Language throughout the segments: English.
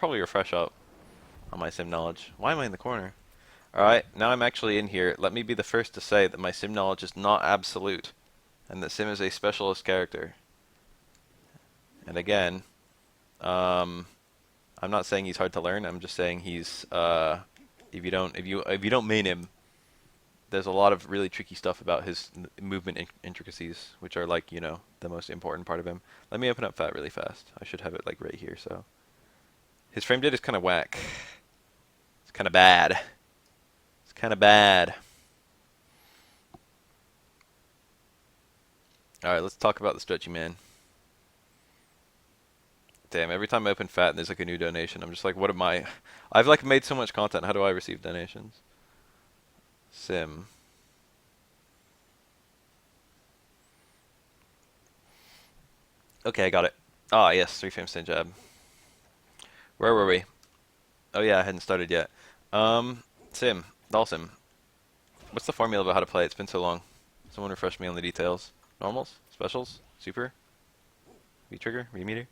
probably refresh up on my sim knowledge. Why am I in the corner? Alright, now I'm actually in here. Let me be the first to say that my sim knowledge is not absolute, and that Sim is a specialist character. And again, um, I'm not saying he's hard to learn. I'm just saying he's if you don't main him, there's a lot of really tricky stuff about his movement intricacies, which are like the most important part of him. Let me open up Fat really fast. I should have it like right here. So his frame data is kind of whack. It's kind of bad. It's kind of bad. All right, let's talk about the stretchy man. Damn, every time I open Fat and there's like a new donation, I'm just like, what am I? I've like made so much content. How do I receive donations? Sim. Okay, I got it. Ah, yes, 3 frame stand jab. Where were we? Oh yeah, I hadn't started yet. Sim, Dhalsim. What's the formula about how to play? It's been so long. Someone refresh me on the details. Normals? Specials? Super? V-trigger? V-meter?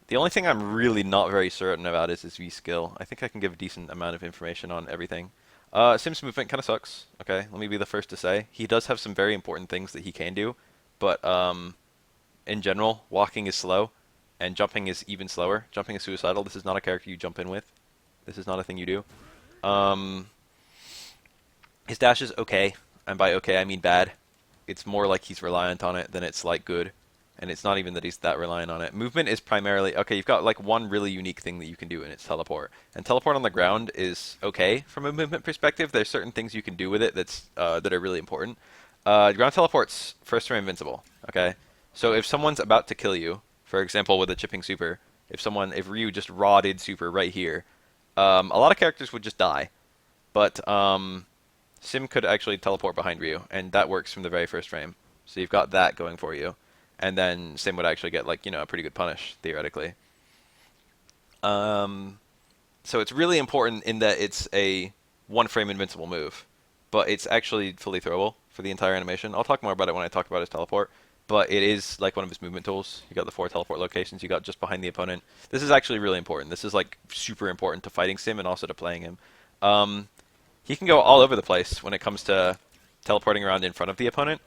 The only thing I'm really not very certain about is his V-skill. I think I can give a decent amount of information on everything. Sim's movement kind of sucks. Okay, let me be the first to say. He does have some very important things that he can do, but in general, walking is slow, and jumping is even slower. Jumping is suicidal. This is not a character you jump in with. This is not a thing you do. Um, his dash is okay, and by okay I mean bad. It's more like he's reliant on it than it's like good, and it's not even that he's that reliant on it. Movement is primarily okay. You've got like one really unique thing that you can do, and it's teleport. And teleport on the ground is okay from a movement perspective. There's certain things you can do with it that are really important. Ground teleport's first turn invincible. Okay, so if someone's about to kill you, for example with a chipping super, if Ryu just raw-did super right here, a lot of characters would just die. But Sim could actually teleport behind Ryu, and that works from the very first frame. So you've got that going for you, and then Sim would actually get like a pretty good punish theoretically. Um, so it's really important in that it's a 1 frame invincible move, but it's actually fully throwable for the entire animation. I'll talk more about it when I talk about his teleport, but it is like one of his movement tools. You got the 4 teleport locations you got just behind the opponent. This is actually really important. This is like super important to fighting Sim and also to playing him. Um, he can go all over the place when it comes to teleporting around in front of the opponent,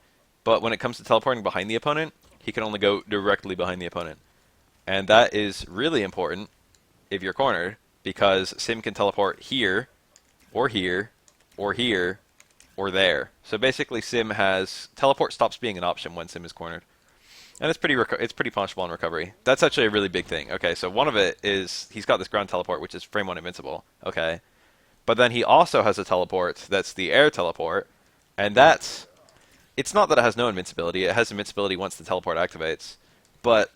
but when it comes to teleporting behind the opponent, he can only go directly behind the opponent. And that is really important if you're cornered, because Sim can teleport here, or here, or here, or there. So basically Sim has... Teleport stops being an option when Sim is cornered. And it's pretty punishable on recovery. That's actually a really big thing. Okay, so one of it is he's got this ground teleport, which is frame 1 invincible. Okay. But then he also has a teleport that's the air teleport, and that's... It's not that it has no invincibility. It has invincibility once the teleport activates. But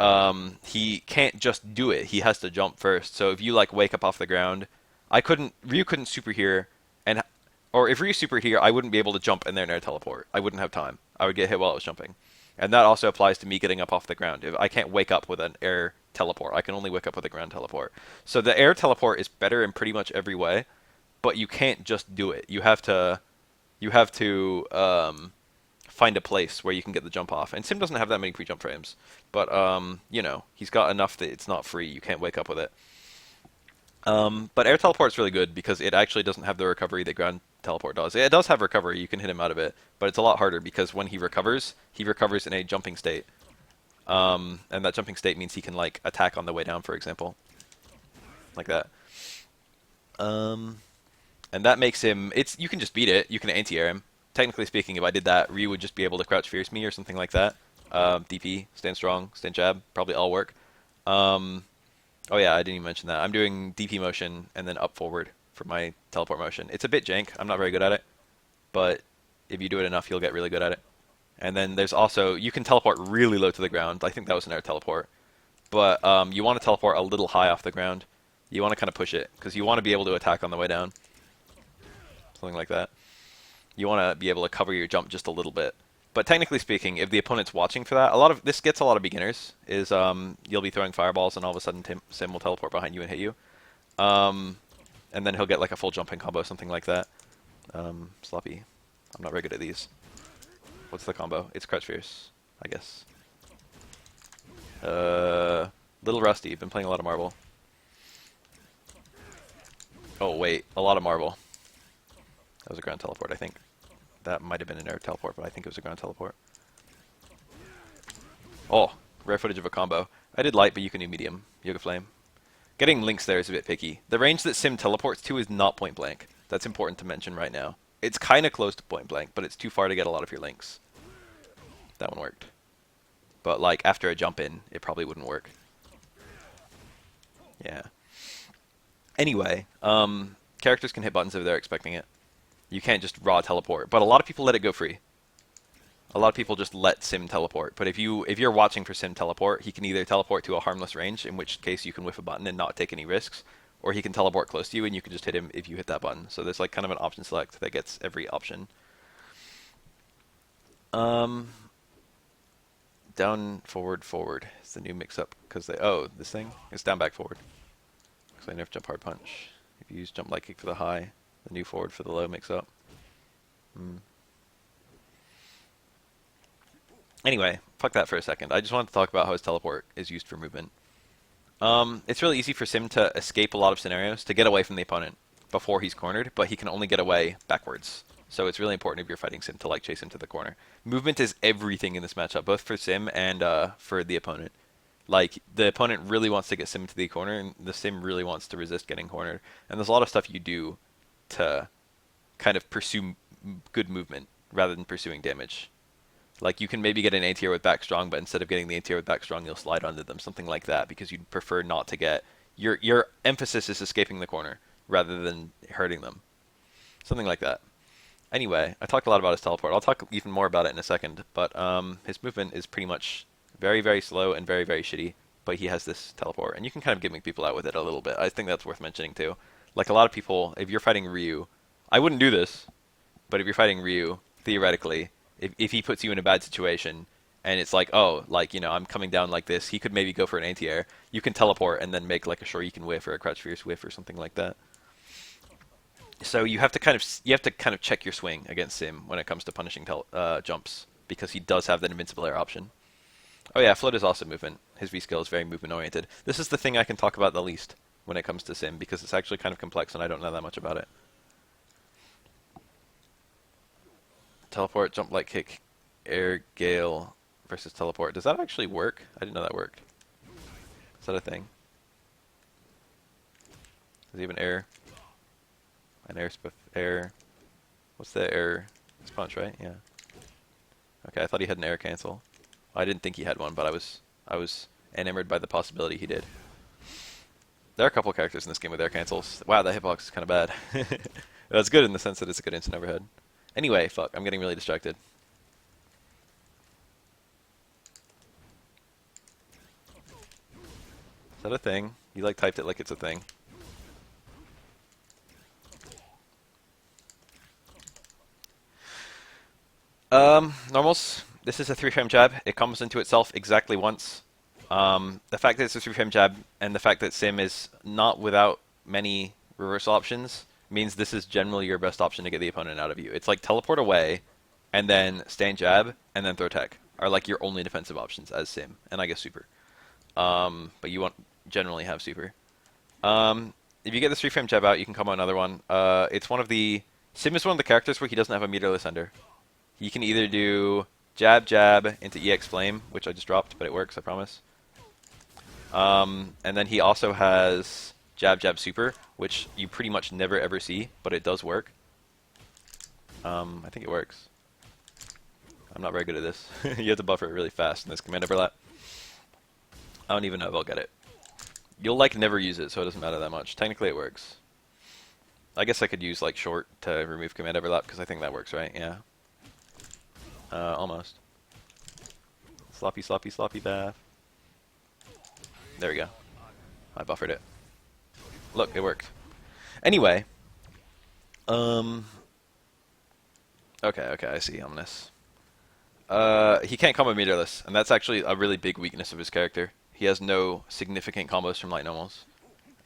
he can't just do it. He has to jump first. So if you like wake up off the ground, Ryu couldn't super here, or if Ryu super here, I wouldn't be able to jump and then air teleport. I wouldn't have time. I would get hit while I was jumping. And that also applies to me getting up off the ground. If I can't wake up with an air teleport. I can only wake up with a ground teleport. So the air teleport is better in pretty much every way, but you can't just do it. You have to find a place where you can get the jump off. And Sim doesn't have that many pre-jump frames, but he's got enough that it's not free. You can't wake up with it. But air teleport's really good because it actually doesn't have the recovery that ground teleport does. It does have recovery. You can hit him out of it, but it's a lot harder because when he recovers in a jumping state. And that jumping state means he can like attack on the way down, for example, like that. Um, and that makes him. You can just beat it. You can anti-air him. Technically speaking, if I did that, Ryu would just be able to crouch fierce me or something like that. DP, stand strong, stand jab, probably all work. Um, oh yeah, I didn't even mention that. I'm doing DP motion and then up forward for my teleport motion. It's a bit jank. I'm not very good at it, but if you do it enough, you'll get really good at it. And then there's also you can teleport really low to the ground. I think that was an air teleport, but you want to teleport a little high off the ground. You want to kind of push it because you want to be able to attack on the way down, something like that. You want to be able to cover your jump just a little bit. But technically speaking, if the opponent's watching for that, this gets a lot of beginners. You'll be throwing fireballs and all of a sudden Sim will teleport behind you and hit you, um, and then he'll get like a full jumping combo, something like that. Sloppy. I'm not very good at these. What's the combo? It's crouch fierce, I guess. Little rusty. Been playing a lot of Marble. Oh wait, a lot of marble. That was a ground teleport, I think. That might have been an air teleport, but I think it was a ground teleport. Oh, rare footage of a combo. I did light, but you can do medium. Yoga Flame. Getting links there is a bit picky. The range that Sim teleports to is not point blank. That's important to mention right now. It's kind of close to point blank, but it's too far to get a lot of your links. That one worked. But like after a jump in, it probably wouldn't work. Yeah. Anyway, characters can hit buttons if they're expecting it. You can't just raw teleport, but a lot of people let it go free. A lot of people just let Sim teleport, but if you're watching for Sim teleport, he can either teleport to a harmless range, in which case you can whiff a button and not take any risks, or he can teleport close to you and you can just hit him if you hit that button. So there's like kind of an option select that gets every option. Down, forward, forward is the new mix-up because this thing is down, back, forward. Because I nerfed jump, hard punch. If you use jump, light kick for the high, the new forward for the low mix-up. Anyway, fuck that for a second. I just wanted to talk about how his teleport is used for movement. It's really easy for Sim to escape a lot of scenarios, to get away from the opponent before he's cornered, but he can only get away backwards. So it's really important if you're fighting Sim to like chase him to the corner. Movement is everything in this matchup, both for Sim and for the opponent. Like, the opponent really wants to get Sim to the corner, and the Sim really wants to resist getting cornered. And there's a lot of stuff you do to kind of pursue good movement rather than pursuing damage. Like, you can maybe get an A tier with back strong, but instead of getting the A tier with back strong, you'll slide onto them, something like that, because you'd prefer not to get... Your emphasis is escaping the corner rather than hurting them. Something like that. Anyway, I talked a lot about his teleport. I'll talk even more about it in a second, but his movement is pretty much very, very slow and very, very shitty, but he has this teleport, and you can kind of gimmick people out with it a little bit. I think that's worth mentioning, too. Like, a lot of people, if you're fighting Ryu, I wouldn't do this, but if you're fighting Ryu, theoretically... If he puts you in a bad situation, and it's like, oh, like, you know, I'm coming down like this, he could maybe go for an anti-air. You can teleport and then make like a Shoryuken whiff or a Crouch Fierce whiff or something like that. So you have to kind of check your swing against Sim when it comes to punishing jumps, because he does have that invincible air option. Oh yeah, float is also movement. His V skill is very movement oriented. This is the thing I can talk about the least when it comes to Sim, because it's actually kind of complex and I don't know that much about it. Teleport, jump, light kick, air, gale versus teleport. Does that actually work? I didn't know that worked. Is that a thing? Does he have an air? An air. What's the air? It's punch, right? Yeah. Okay, I thought he had an air cancel. I didn't think he had one, but I was enamored by the possibility he did. There are a couple of characters in this game with air cancels. Wow, that hitbox is kind of bad. That's good in the sense that it's a good instant overhead. Anyway, fuck, I'm getting really distracted. Is that a thing? You like typed it like it's a thing. Normals. This is a 3-frame jab. It comes into itself exactly once. The fact that it's a 3-frame jab and the fact that Sim is not without many reversal options means this is generally your best option to get the opponent out of you. It's like teleport away, and then stand jab, and then throw tech are like your only defensive options as Sim, and I guess super. But you won't generally have super. If you get this 3-frame jab out, you can come on another one. It's one of the... Sim is one of the characters where he doesn't have a meterless ender. He can either do jab, jab into EX Flame, which I just dropped, but it works, I promise. And then he also has jab, jab, super, which you pretty much never ever see, but it does work. I think it works. I'm not very good at this. You have to buffer it really fast in this command overlap. I don't even know if I'll get it. You'll like never use it, so it doesn't matter that much. Technically it works. I guess I could use like short to remove command overlap, because I think that works, right? Yeah. Almost. Sloppy, sloppy, sloppy bath. There we go. I buffered it. Look, it worked. Anyway. Okay, I see Ominous. He can't combo meterless, and that's actually a really big weakness of his character. He has no significant combos from light normals.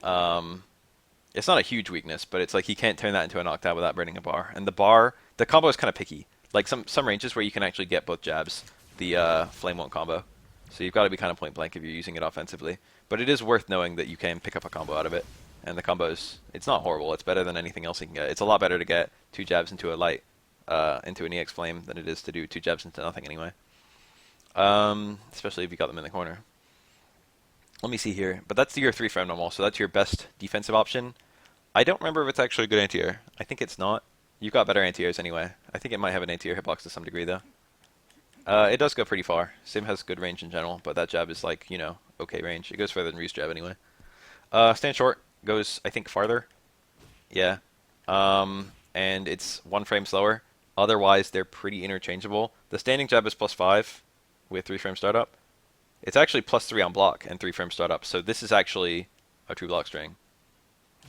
It's not a huge weakness, but it's like he can't turn that into a knockdown without burning a bar. And the combo is kind of picky. Like some ranges where you can actually get both jabs, the flame won't combo. So you've got to be kind of point blank if you're using it offensively. But it is worth knowing that you can pick up a combo out of it and the combos. It's not horrible. It's better than anything else you can get. It's a lot better to get 2 jabs into a light, into an EX flame than it is to do 2 jabs into nothing anyway. Especially if you got them in the corner. Let me see here. But that's your 3 frame normal, so that's your best defensive option. I don't remember if it's actually a good anti-air. I think it's not. You've got better anti-airs anyway. I think it might have an anti-air hitbox to some degree, though. It does go pretty far. Sim has good range in general, but that jab is like, okay range. It goes further than Ryu's jab anyway. Stand short goes, I think, farther. Yeah. And it's 1 frame slower. Otherwise, they're pretty interchangeable. The standing jab is +5 with 3 frame startup. It's actually +3 on block and 3 frame startup. So this is actually a true block string.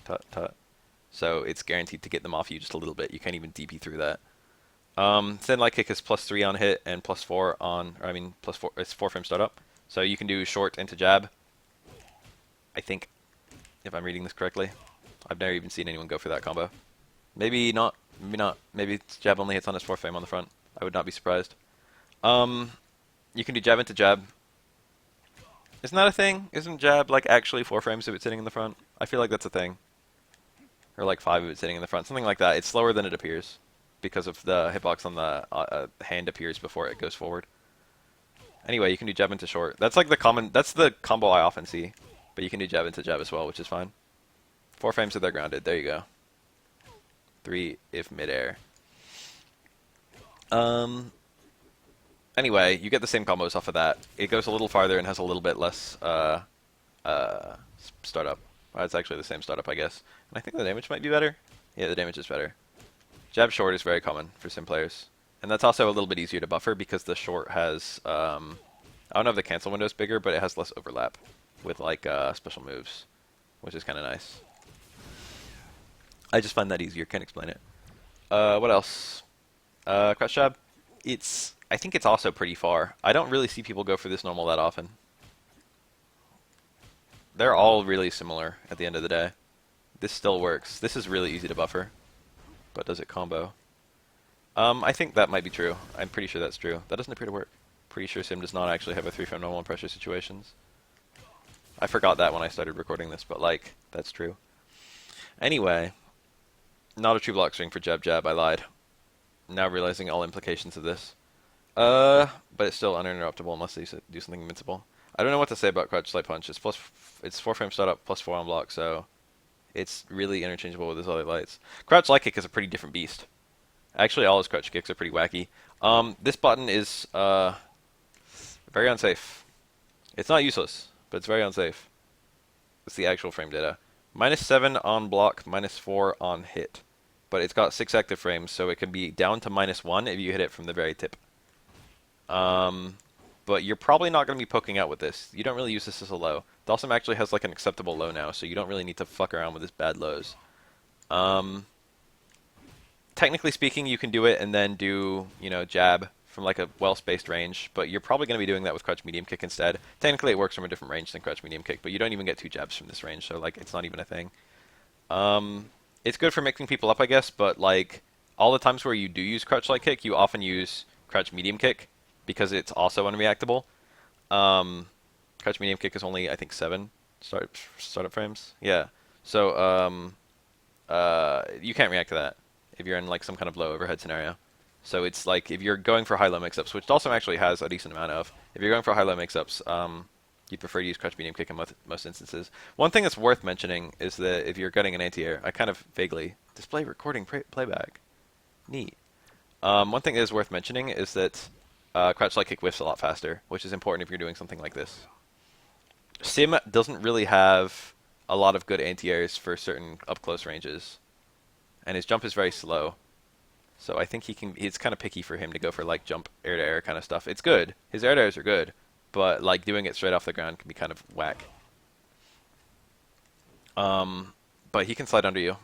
Tut, tut. So it's guaranteed to get them off you just a little bit. You can't even DP through that. Thin light kick is +3 on hit and +4 on, +4. It's 4 frame startup. So you can do short into jab. I think, if I'm reading this correctly, I've never even seen anyone go for that combo. Maybe not. Maybe not. Maybe jab only hits on his 4 frame on the front. I would not be surprised. You can do jab into jab. Isn't that a thing? Isn't jab like actually 4 frames if it's sitting in the front? I feel like that's a thing. Or like 5 if it's sitting in the front. Something like that. It's slower than it appears because of the hitbox on the hand appears before it goes forward. Anyway, you can do jab into short. That's like that's the combo I often see. But you can do jab into jab as well, which is fine. 4 frames if they're grounded. There you go. 3 if midair. Anyway, you get the same combos off of that. It goes a little farther and has a little bit less startup. It's actually the same startup, I guess. And I think the damage might be better. Yeah, the damage is better. Jab short is very common for sim players. And that's also a little bit easier to buffer because the short has, I don't know if the cancel window is bigger, but it has less overlap with like special moves, which is kind of nice. I just find that easier. Can't explain it. What else? Crouch jab. I think it's also pretty far. I don't really see people go for this normal that often. They're all really similar at the end of the day. This still works. This is really easy to buffer. But does it combo? I think that might be true. I'm pretty sure that's true. That doesn't appear to work. Pretty sure Sim does not actually have a 3 frame normal in pressure situations. I forgot that when I started recording this, but like, that's true. Anyway, not a true block string for jab jab, I lied. Now realizing all implications of this. But it's still uninterruptible unless they do something invincible. I don't know what to say about crouch light punch. It's 4 frame startup +4 on block, so it's really interchangeable with his other lights. Crouch light kick is a pretty different beast. Actually, all his crouch kicks are pretty wacky. This button is very unsafe. It's not useless, but it's very unsafe. It's the actual frame data. -7 on block, -4 on hit. But it's got 6 active frames, so it can be down to -1 if you hit it from the very tip. But you're probably not going to be poking out with this. You don't really use this as a low. Dhalsim actually has like an acceptable low now, so you don't really need to fuck around with his bad lows. Technically speaking, you can do it and then do, jab from like a well-spaced range, but you're probably going to be doing that with crouch medium kick instead. Technically, it works from a different range than crouch medium kick, but you don't even get 2 jabs from this range, so like it's not even a thing. It's good for mixing people up, I guess, but like all the times where you do use crouch light kick, you often use crouch medium kick because it's also unreactable. Crouch medium kick is only, I think, 7 startup frames. Yeah, so you can't react to that if you're in like some kind of low overhead scenario. So it's like if you're going for high-low mix-ups, which Dhalsim actually has a decent amount of. If you're going for high-low mix-ups, you'd prefer to use crouch medium kick in most instances. One thing that's worth mentioning is that if you're getting an anti-air, I kind of vaguely display recording playback. Neat. One thing that is worth mentioning is that crouch light kick whiffs a lot faster, which is important if you're doing something like this. Sim doesn't really have a lot of good anti-airs for certain up-close ranges, and his jump is very slow. So I think it's kind of picky for him to go for like jump air-to-air kind of stuff. It's good. His air-to-airs are good, but like doing it straight off the ground can be kind of whack. But he can slide under you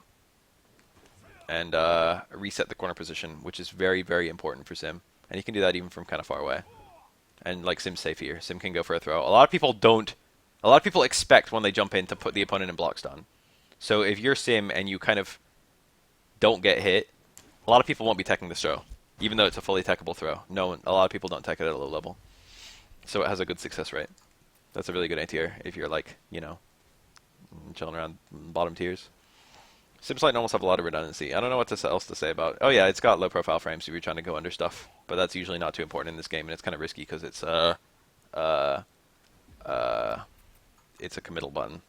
and reset the corner position, which is very, very important for Sim. And he can do that even from kind of far away. And like Sim's safe here. Sim can go for a throw. A lot of people expect when they jump in to put the opponent in block stun. So if you're Sim and you kind of don't get hit, a lot of people won't be teching this throw, even though it's a fully techable throw. A lot of people don't tech it at a low level. So it has a good success rate. That's a really good anti-air if you're like, chilling around bottom tiers. Sims Light almost have a lot of redundancy. I don't know what else to say about. Oh yeah, it's got low profile frames if you're trying to go under stuff, but that's usually not too important in this game, and it's kind of risky because uh, uh, it's a committal button.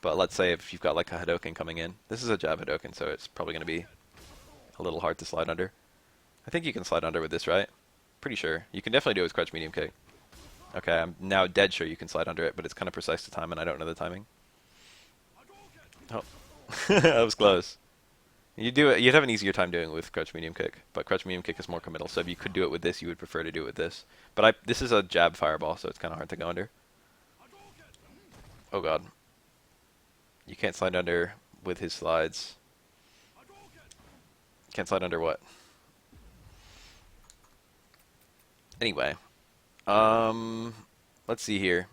But let's say if you've got like a Hadoken coming in, this is a jab Hadoken, so it's probably going to be a little hard to slide under. I think you can slide under with this, right? Pretty sure. You can definitely do it with crouch medium kick. Okay, I'm now dead sure you can slide under it, but it's kind of precise to time, and I don't know the timing. Oh, that was close. You do it. You'd have an easier time doing it with crouch medium kick, but crouch medium kick is more committal. So if you could do it with this, you would prefer to do it with this. But this is a jab fireball, so it's kind of hard to go under. Oh god, you can't slide under with his slides. Can't slide under what? Anyway, let's see here.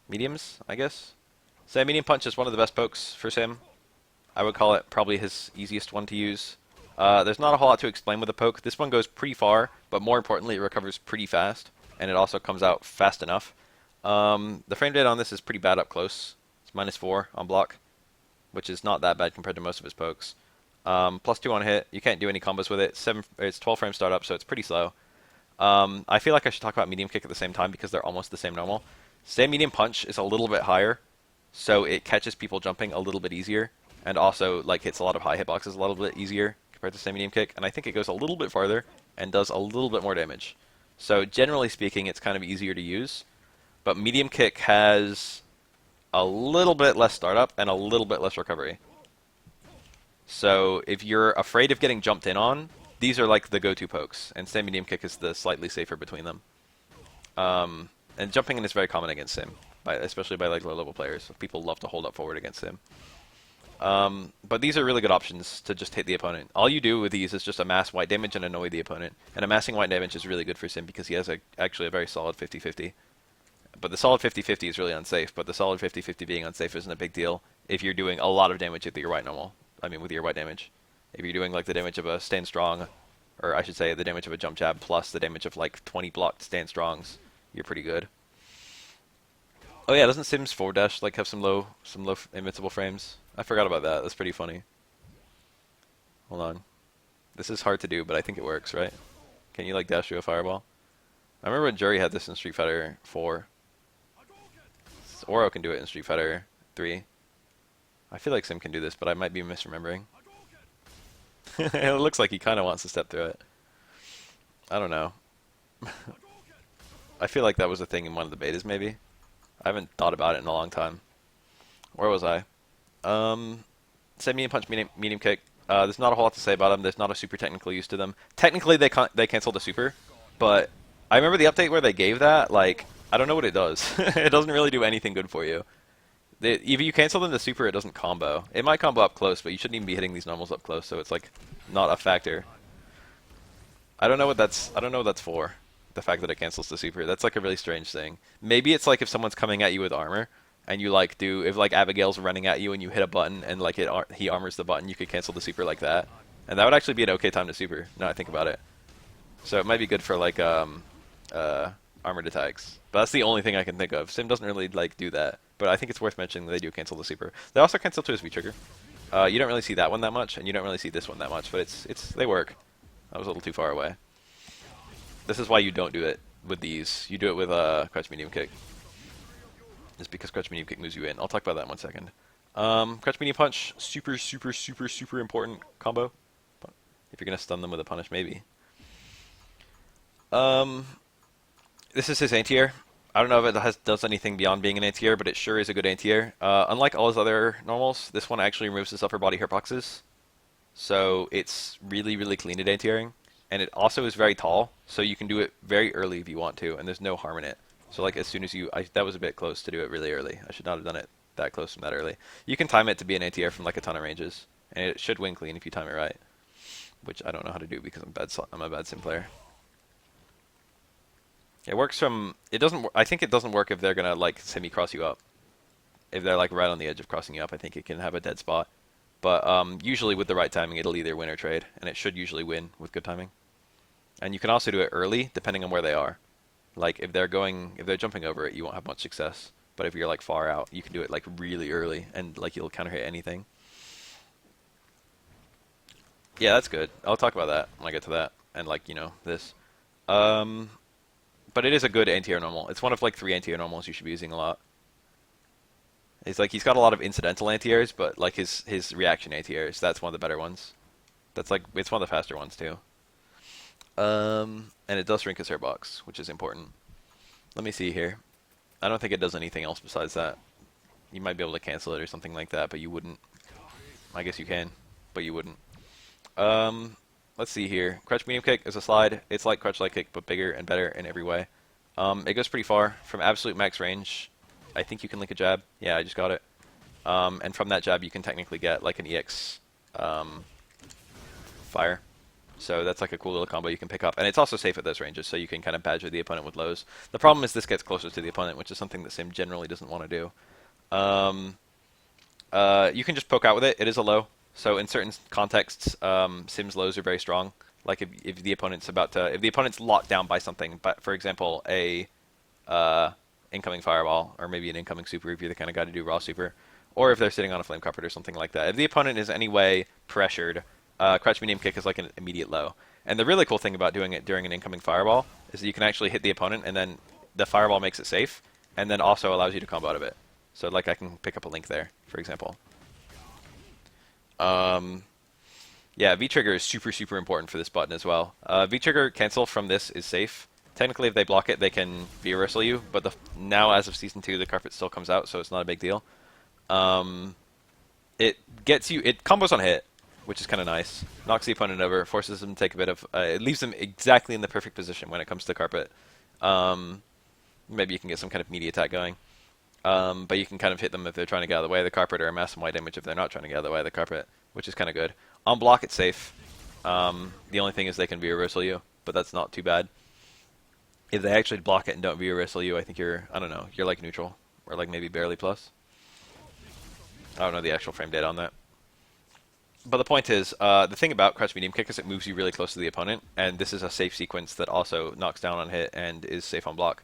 Mediums, I guess. So medium punch is one of the best pokes for Sim. I would call it probably his easiest one to use. There's not a whole lot to explain with the poke. This one goes pretty far, but more importantly, it recovers pretty fast, and it also comes out fast enough. The frame rate on this is pretty bad up close. It's -4 on block, which is not that bad compared to most of his pokes. +2 on hit. You can't do any combos with it. It's 12 frame startup, so it's pretty slow. I feel like I should talk about medium kick at the same time because they're almost the same normal. Say medium punch is a little bit higher, so it catches people jumping a little bit easier, and also like hits a lot of high hitboxes a little bit easier compared to say medium kick. And I think it goes a little bit farther and does a little bit more damage. So generally speaking, it's kind of easier to use, but medium kick has a little bit less startup and a little bit less recovery. So if you're afraid of getting jumped in on, these are like the go-to pokes, and Sim medium kick is the slightly safer between them. And jumping in is very common against Sim, especially by like low-level players. People love to hold up forward against Sim. But these are really good options to just hit the opponent. All you do with these is just amass white damage and annoy the opponent. And amassing white damage is really good for Sim because he has actually a very solid 50-50. But the solid 50-50 is really unsafe, but the solid 50-50 being unsafe isn't a big deal if you're doing a lot of damage with your white normal. I mean, with your white damage. If you're doing like the damage of a stand strong, or I should say the damage of a jump jab plus the damage of like 20 blocked stand strongs, you're pretty good. Oh yeah, doesn't Sim's forward dash like have some low invincible frames? I forgot about that. That's pretty funny. Hold on. This is hard to do, but I think it works, right? Can you like dash through a fireball? I remember when Jury had this in Street Fighter 4. Oro can do it in Street Fighter 3. I feel like Sim can do this, but I might be misremembering. It looks like he kind of wants to step through it. I don't know. I feel like that was a thing in one of the betas, maybe. I haven't thought about it in a long time. Where was I? Say medium punch, medium kick. There's not a whole lot to say about them. There's not a super technical use to them. Technically, they canceled the super, but I remember the update where they gave that. Like, I don't know what it does. It doesn't really do anything good for you. If you cancel them the super, it doesn't combo. It might combo up close, but you shouldn't even be hitting these normals up close, so it's like not a factor. I don't know what that's for. The fact that it cancels the super. That's like a really strange thing. Maybe it's like if someone's coming at you with armor, and you like if like Abigail's running at you and you hit a button and like he armors the button, you could cancel the super like that. And that would actually be an okay time to super, now I think about it. So it might be good for like armored attacks. But that's the only thing I can think of. Sim doesn't really like do that. But I think it's worth mentioning that they do cancel the super. They also cancel to his V-trigger. You don't really see that one that much, and you don't really see this one that much, but they work. That was a little too far away. This is why you don't do it with these. You do it with crouch medium kick. Just because crouch medium kick moves you in. I'll talk about that in 1 second. Crouch medium punch, super important combo. But if you're gonna stun them with a punish, maybe. This is his anti-air. I don't know if it does anything beyond being an anti-air, but it sure is a good anti-air. Unlike all his other normals, this one actually removes his upper body hitboxes. So it's really clean at anti-airing. And it also is very tall, so you can do it very early if you want to, and there's no harm in it. So like as soon as that was a bit close to do it really early. I should not have done it that close from that early. You can time it to be an anti-air from like a ton of ranges, and it should win clean if you time it right. Which I don't know how to do because I'm a bad sim player. It works from, I think it doesn't work if they're gonna like semi-cross you up. If they're like right on the edge of crossing you up, I think it can have a dead spot. But usually with the right timing, it'll either win or trade, and it should usually win with good timing. And you can also do it early, depending on where they are. Like if they're jumping over it, you won't have much success. But if you're like far out, you can do it like really early, and like you'll counter hit anything. Yeah, that's good. I'll talk about that when I get to that, and like this. Um, but it is a good anti-air normal. It's one of like 3 anti-air normals you should be using a lot. It's like he's got a lot of incidental anti-airs, but like his reaction anti-airs, that's one of the better ones. That's like it's one of the faster ones too. And it does shrink his hitbox, which is important. Let me see here. I don't think it does anything else besides that. You might be able to cancel it or something like that, but you wouldn't. I guess you can, but you wouldn't. Let's see here. Crutch medium kick is a slide. It's like crutch light kick, but bigger and better in every way. It goes pretty far. From absolute max range, I think you can link a jab. Yeah, I just got it. And from that jab, you can technically get like an EX fire. So that's like a cool little combo you can pick up. And it's also safe at those ranges, so you can kind of badger the opponent with lows. The problem is this gets closer to the opponent, which is something that Sim generally doesn't want to do. You can just poke out with it. It is a low. So in certain contexts, Sim's lows are very strong. Like if the opponent's if the opponent's locked down by something, but for example, a incoming fireball, or maybe an incoming super if you're the kind of guy to do raw super, or if they're sitting on a flame carpet or something like that. If the opponent is any way pressured, crouch medium kick is like an immediate low. And the really cool thing about doing it during an incoming fireball is that you can actually hit the opponent, and then the fireball makes it safe, and then also allows you to combo out of it. So like I can pick up a link there, for example. Yeah, V-trigger is super, super important for this button as well. V-trigger cancel from this is safe. Technically, if they block it, they can V-reversal you, but now, as of Season 2, the carpet still comes out, so it's not a big deal. It combos on hit, which is kind of nice. Knocks the opponent over, forces them to take a bit of... it leaves them exactly in the perfect position when it comes to the carpet. Maybe you can get some kind of meaty attack going. But you can kind of hit them if they're trying to get out of the way of the carpet, or amass some white damage if they're not trying to get out of the way of the carpet, which is kind of good. On block, it's safe. The only thing is they can V-reversal you, but that's not too bad. If they actually block it and don't V-reversal you, I think you're like neutral, or like maybe barely plus. I don't know the actual frame data on that. But the point is, the thing about crouch medium kick is it moves you really close to the opponent, and this is a safe sequence that also knocks down on hit and is safe on block.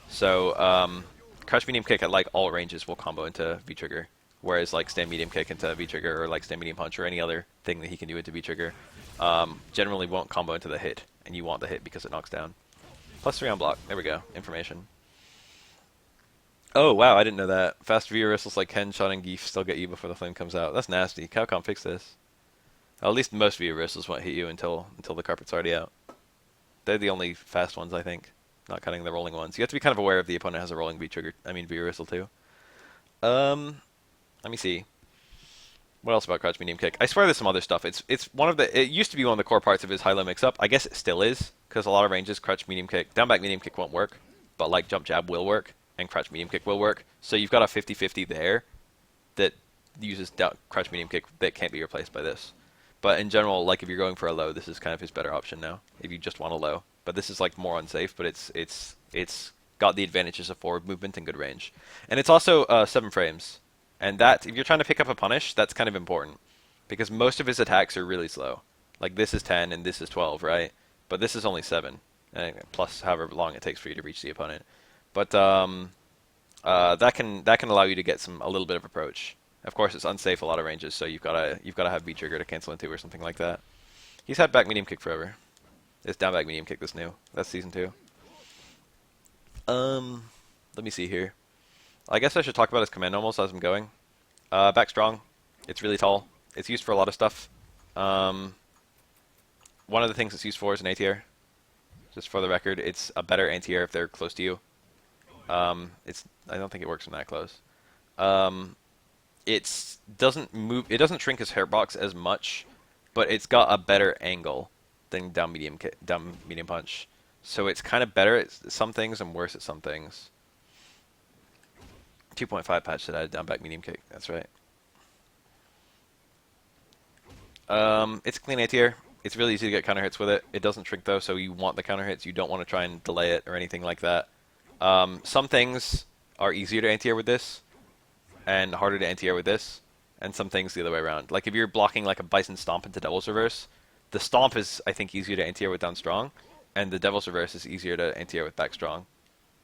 So, crouch medium kick at like all ranges will combo into V-trigger, whereas like stand medium kick into V-trigger, or like stand medium punch, or any other thing that he can do into V-trigger, generally won't combo into the hit, and you want the hit because it knocks down. +3 on block. There we go. Information. Oh wow, I didn't know that. Fast V-reversals like Ken, Shot, and Geef still get you before the flame comes out. That's nasty. Capcom fix this. At least most V-reversals won't hit you until the carpet's already out. They're the only fast ones, I think. Not cutting the rolling ones. You have to be kind of aware if the opponent has a rolling V-reversal too. Let me see. What else about crouch medium kick? I swear there's some other stuff. It used to be one of the core parts of his high-low mix-up. I guess it still is, because a lot of ranges crouch medium kick, down back medium kick won't work, but like jump jab will work, and crouch medium kick will work. So you've got a 50-50 there that uses crouch medium kick that can't be replaced by this. But in general, like if you're going for a low, this is kind of his better option now, if you just want a low. But this is like more unsafe, but it's got the advantages of forward movement and good range. And it's also 7 frames. And that, if you're trying to pick up a punish, that's kind of important. Because most of his attacks are really slow. Like this is 10 and this is 12, right? But this is only 7. Plus however long it takes for you to reach the opponent. But that can allow you to get a little bit of approach. Of course, it's unsafe a lot of ranges, so you've got to have V-trigger to cancel into or something like that. He's had back medium kick forever. It's down back medium kick that's new. That's Season 2. Let me see here. I guess I should talk about his command normals as I'm going. Back strong. It's really tall. It's used for a lot of stuff. One of the things it's used for is an anti-air. Just for the record, it's a better anti-air if they're close to you. I don't think it works when that close. It doesn't shrink his hitbox as much, but it's got a better angle than down medium punch. So it's kind of better at some things and worse at some things. 2.5 patch that added down back medium kick. That's right. It's clean anti-air. It's really easy to get counter hits with it. It doesn't shrink though, so you want the counter hits. You don't want to try and delay it or anything like that. Some things are easier to anti-air with this, and harder to anti-air with this, and some things the other way around. Like if you're blocking like a Bison Stomp into Devil's Reverse, the Stomp is, I think, easier to anti-air with down strong, and the Devil's Reverse is easier to anti-air with back strong,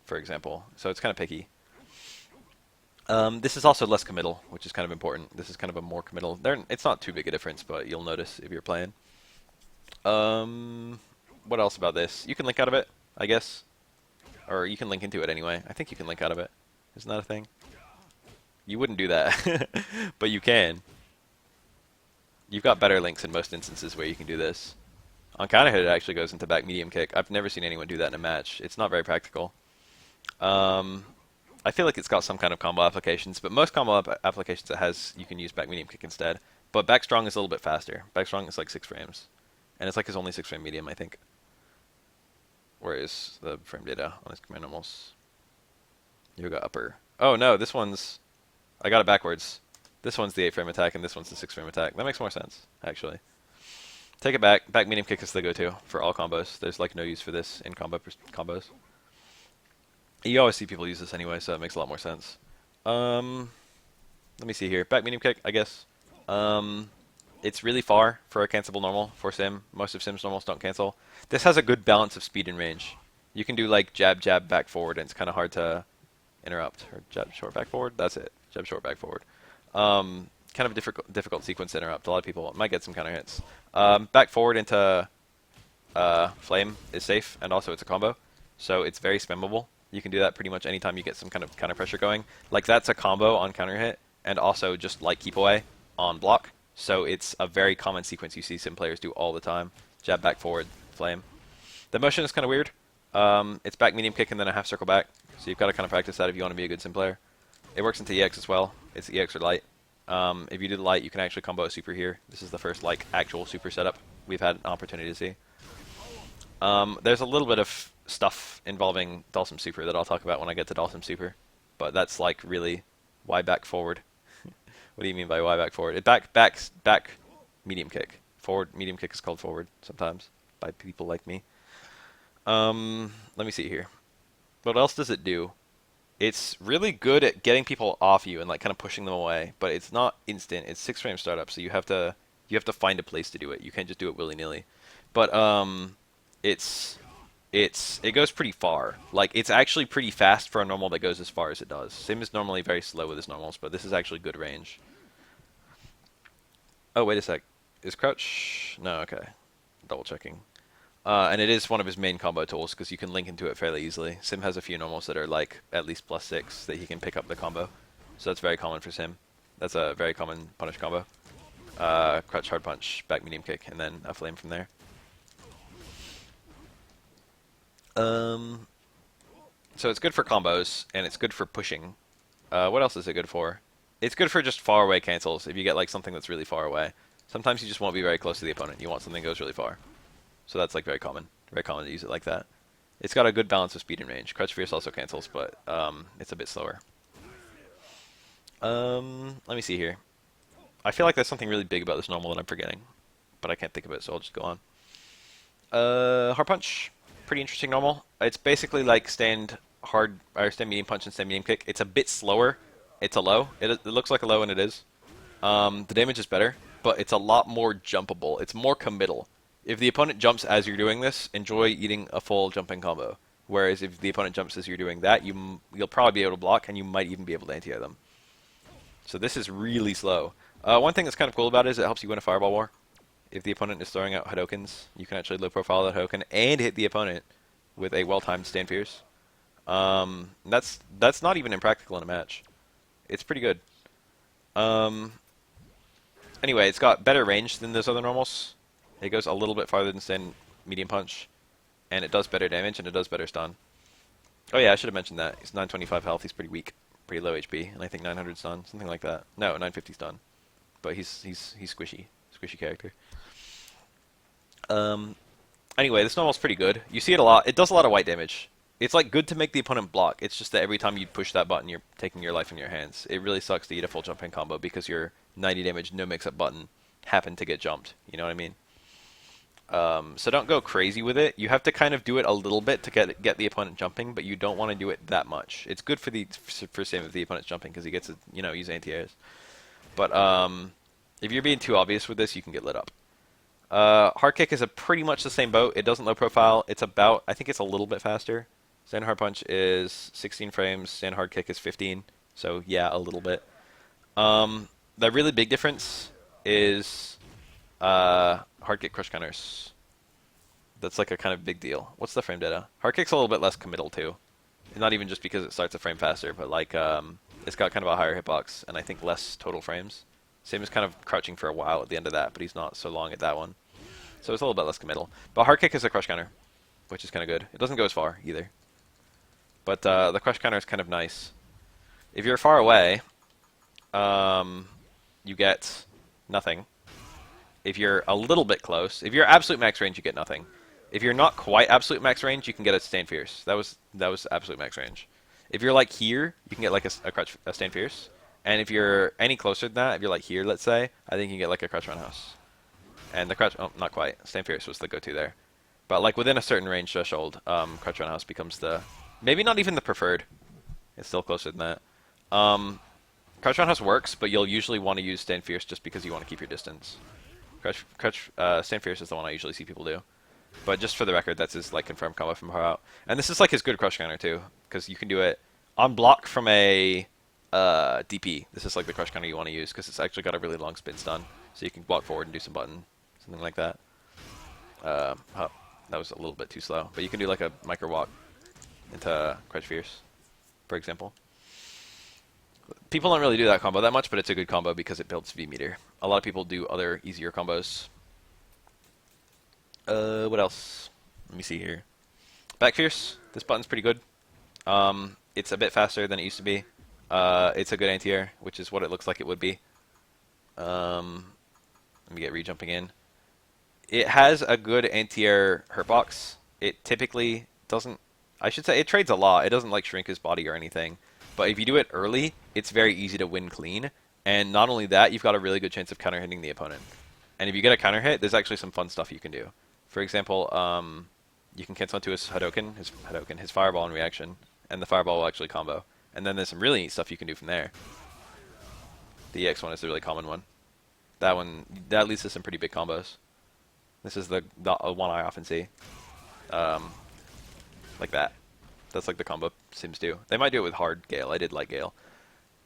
for example. So it's kind of picky. This is also less committal, which is kind of important. This is kind of a more committal. It's not too big a difference, but you'll notice if you're playing. Um, what else about this? You can link out of it, I guess, or you can link into it anyway. I think you can link out of it. Isn't that a thing? You wouldn't do that, but you can. You've got better links in most instances where you can do this. On counter hit, it actually goes into back medium kick. I've never seen anyone do that in a match. It's not very practical. Um, I feel like it's got some kind of combo applications, but most combo applications it has, you can use back medium kick instead. But back strong is a little bit faster. Back strong is like 6 frames. And it's like his only 6 frame medium, I think. Where is the frame data on his command normals? Yoga upper. Oh no, this one's... I got it backwards. This one's the 8 frame attack, and this one's the 6 frame attack. That makes more sense, actually. Take it back. Back medium kick is the go-to for all combos. There's like no use for this in combos. You always see people use this anyway, so it makes a lot more sense. Let me see here. Back medium kick, I guess. It's really far for a cancelable normal for Sim. Most of Sim's normals don't cancel. This has a good balance of speed and range. You can do like jab, jab, back, forward, and it's kind of hard to interrupt. Or jab, short, back, forward. That's it. Jab, short, back, forward. Kind of a difficult sequence to interrupt. A lot of people might get some counter hits. Back forward into flame is safe, and also it's a combo, so it's very spammable. You can do that pretty much anytime you get some kind of counter pressure going. Like that's a combo on counter hit, and also just like keep away on block. So it's a very common sequence you see Sim players do all the time. Jab, back, forward, flame. The motion is kind of weird. It's back medium kick and then a half circle back. So you've got to kind of practice that if you want to be a good Sim player. It works into EX as well. It's EX or light. If you do the light, you can actually combo a super here. This is the first like actual super setup we've had an opportunity to see. There's a little bit of stuff involving Dhalsim super that I'll talk about when I get to Dhalsim super, but that's like really why back forward. What do you mean by why back forward? Back medium kick. Forward medium kick is called forward sometimes by people like me. Let me see here. What else does it do? It's really good at getting people off you and like kind of pushing them away, but it's not instant. It's 6 frame startup, so you have to find a place to do it. You can't just do it willy-nilly. But it goes pretty far. Like it's actually pretty fast for a normal that goes as far as it does. Sim is normally very slow with his normals, but this is actually good range. Oh, wait a sec. Is crouch? No, okay. Double checking. And it is one of his main combo tools because you can link into it fairly easily. Sim has a few normals that are like at least +6 that he can pick up the combo. So that's very common for Sim. That's a very common punish combo. Crouch hard punch, back medium kick, and then a flame from there. So it's good for combos, and it's good for pushing. What else is it good for? It's good for just far away cancels if you get like something that's really far away. Sometimes you just won't be very close to the opponent. You want something that goes really far. So that's like very common to use it like that. It's got a good balance of speed and range. Crouch Fierce also cancels, but it's a bit slower. Let me see here. I feel like there's something really big about this normal that I'm forgetting, but I can't think of it, so I'll just go on. Hard punch, pretty interesting normal. It's basically like stand hard or stand medium punch and stand medium kick. It's a bit slower. It's a low. It looks like a low, and it is. The damage is better, but it's a lot more jumpable. It's more committal. If the opponent jumps as you're doing this, enjoy eating a full jumping combo. Whereas if the opponent jumps as you're doing that, you'll probably be able to block, and you might even be able to anti-air them. So this is really slow. One thing that's kind of cool about it is it helps you win a fireball war. If the opponent is throwing out Hadokens, you can actually low profile that Hadoken and hit the opponent with a well-timed stand fierce. That's not even impractical in a match. It's pretty good. Anyway, it's got better range than those other normals. It goes a little bit farther than stand medium punch, and it does better damage, and it does better stun. Oh yeah, I should have mentioned that. He's 925 health. He's pretty weak, pretty low HP, and I think 900 stun, something like that. No, 950 stun, but he's squishy character. Anyway, this normal's pretty good. You see it a lot. It does a lot of white damage. It's like good to make the opponent block. It's just that every time you push that button, you're taking your life in your hands. It really sucks to eat a full jumping combo because your 90 damage no mix-up button happened to get jumped. You know what I mean? So don't go crazy with it. You have to kind of do it a little bit to get the opponent jumping, but you don't want to do it that much. It's good for Sim if the opponent's jumping because he gets to use anti-airs. But if you're being too obvious with this, you can get lit up. Hard kick is a pretty much the same boat. It doesn't low profile. It's I think it's a little bit faster. Stand hard punch is 16 frames. Stand hard kick is 15. So yeah, a little bit. The really big difference is hard kick crush counters. That's like a kind of big deal. What's the frame data? Hard kick's a little bit less committal too. Not even just because it starts a frame faster, but like it's got kind of a higher hitbox and I think less total frames. Same as kind of crouching for a while at the end of that, but he's not so long at that one. So it's a little bit less committal. But hard kick is a crush counter, which is kind of good. It doesn't go as far either. But the crush counter is kind of nice. If you're far away, you get nothing. If you're a little bit close, if you're absolute max range, you get nothing. If you're not quite absolute max range, you can get a Stand Fierce. That was absolute max range. If you're like here, you can get like a Stand Fierce. And if you're any closer than that, if you're like here, let's say, I think you can get like a Crouch Roundhouse. And the Crouch, oh, not quite. Stand Fierce was the go-to there. But like within a certain range threshold, Crouch Roundhouse becomes the, maybe not even the preferred. It's still closer than that. Crouch Roundhouse works, but you'll usually want to use Stand Fierce just because you want to keep your distance. Stand Fierce is the one I usually see people do. But just for the record, that's his like confirmed combo from far out. And this is like his good crush counter too, because you can do it on block from a DP. This is like the crush counter you want to use because it's actually got a really long spin stun, so you can walk forward and do some button, something like that. Oh, that was a little bit too slow, but you can do like a micro walk into Crouch Fierce, for example. People don't really do that combo that much, but it's a good combo because it builds V meter. A lot of people do other easier combos. What else? Let me see here. Back Fierce. This button's pretty good. It's a bit faster than it used to be. It's a good anti-air, which is what it looks like it would be. Let me get re-jumping in. It has a good anti-air hurtbox. It typically doesn't... I should say it trades a lot. It doesn't like shrink his body or anything. But if you do it early, it's very easy to win clean. And not only that, you've got a really good chance of counter hitting the opponent. And if you get a counter hit, there's actually some fun stuff you can do. For example, you can cancel into his his fireball in reaction, and the fireball will actually combo. And then there's some really neat stuff you can do from there. The EX one is the really common one. That leads to some pretty big combos. This is the one I often see. Like that. That's like the combo Sims do. They might do it with hard Gale. I did like Gale.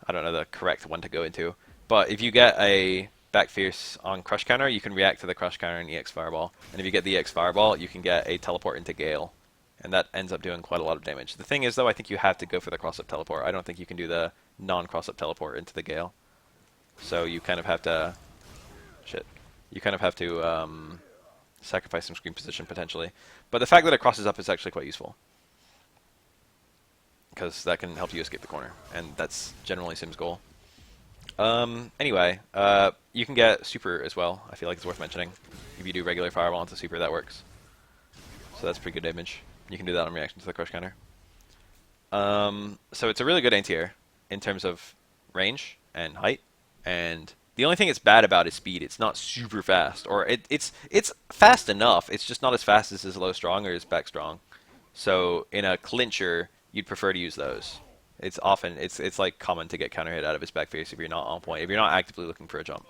I don't know the correct one to go into. But if you get a back Fierce on Crush Counter, you can react to the Crush Counter and EX Fireball. And if you get the EX Fireball, you can get a Teleport into Gale. And that ends up doing quite a lot of damage. The thing is, though, I think you have to go for the cross-up teleport. I don't think you can do the non-cross-up teleport into the Gale. So you kind of have to... Shit. You kind of have to sacrifice some screen position, potentially. But the fact that it crosses up is actually quite useful. Because that can help you escape the corner. And that's generally Sim's goal. Anyway, you can get Super as well. I feel like it's worth mentioning. If you do regular Fireball into Super, that works. So that's pretty good damage. You can do that on reaction to the Crush Counter. So it's a really good anti-air in terms of range and height. And the only thing it's bad about is speed. It's not super fast. Or it's fast enough. It's just not as fast as his low strong or his back strong. So in a clincher, you'd prefer to use those. It's like common to get counter hit out of his back face if you're not on point, if you're not actively looking for a jump.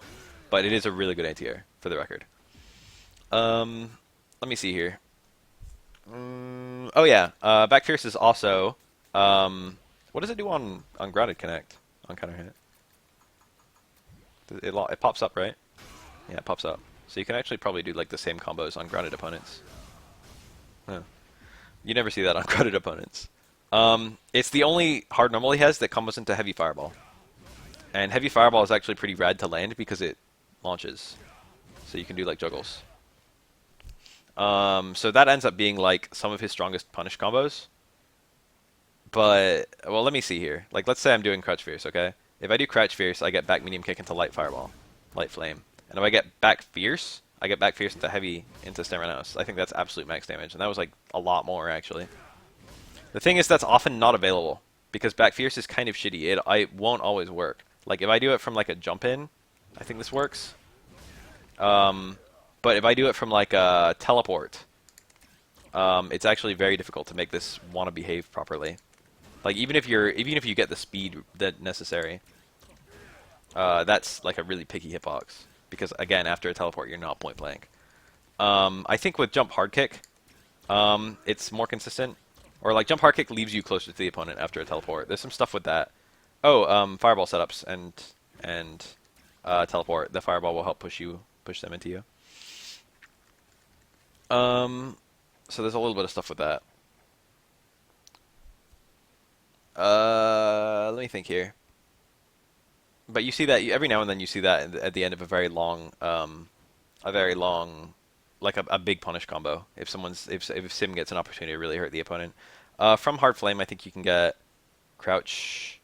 But it is a really good anti-air, for the record. Let me see here. Oh yeah, back fierce is also, what does it do on grounded connect, on counter hit? It pops up, right? Yeah, it pops up. So you can actually probably do like the same combos on grounded opponents. Huh. You never see that on grounded opponents. It's the only hard normal he has that combos into Heavy Fireball. And Heavy Fireball is actually pretty rad to land because it launches. So you can do like juggles. So that ends up being like some of his strongest punish combos. But, well, let me see here. Like, let's say I'm doing Crouch Fierce, okay? If I do Crouch Fierce, I get back medium kick into Light Fireball. Light Flame. And if I get back Fierce, I get back Fierce into Heavy into Stamina. I think that's absolute max damage. And that was like a lot more, actually. The thing is, that's often not available. Because back Fierce is kind of shitty. It won't always work. Like, if I do it from like a jump in, I think this works. But if I do it from like a teleport, it's actually very difficult to make this want to behave properly. Like even if you get the speed that necessary, that's like a really picky hitbox. Because again, after a teleport, you're not point blank. I think with jump hard kick, it's more consistent. Or like jump hard kick leaves you closer to the opponent after a teleport. There's some stuff with that. Oh, fireball setups and teleport. The fireball will help push them into you. Um, so there's a little bit of stuff with that. Let me think here. But you see that every now and then you see that at the end of a very long, like a big punish combo. If Sim gets an opportunity to really hurt the opponent, from hard flame, I think you can get crouch.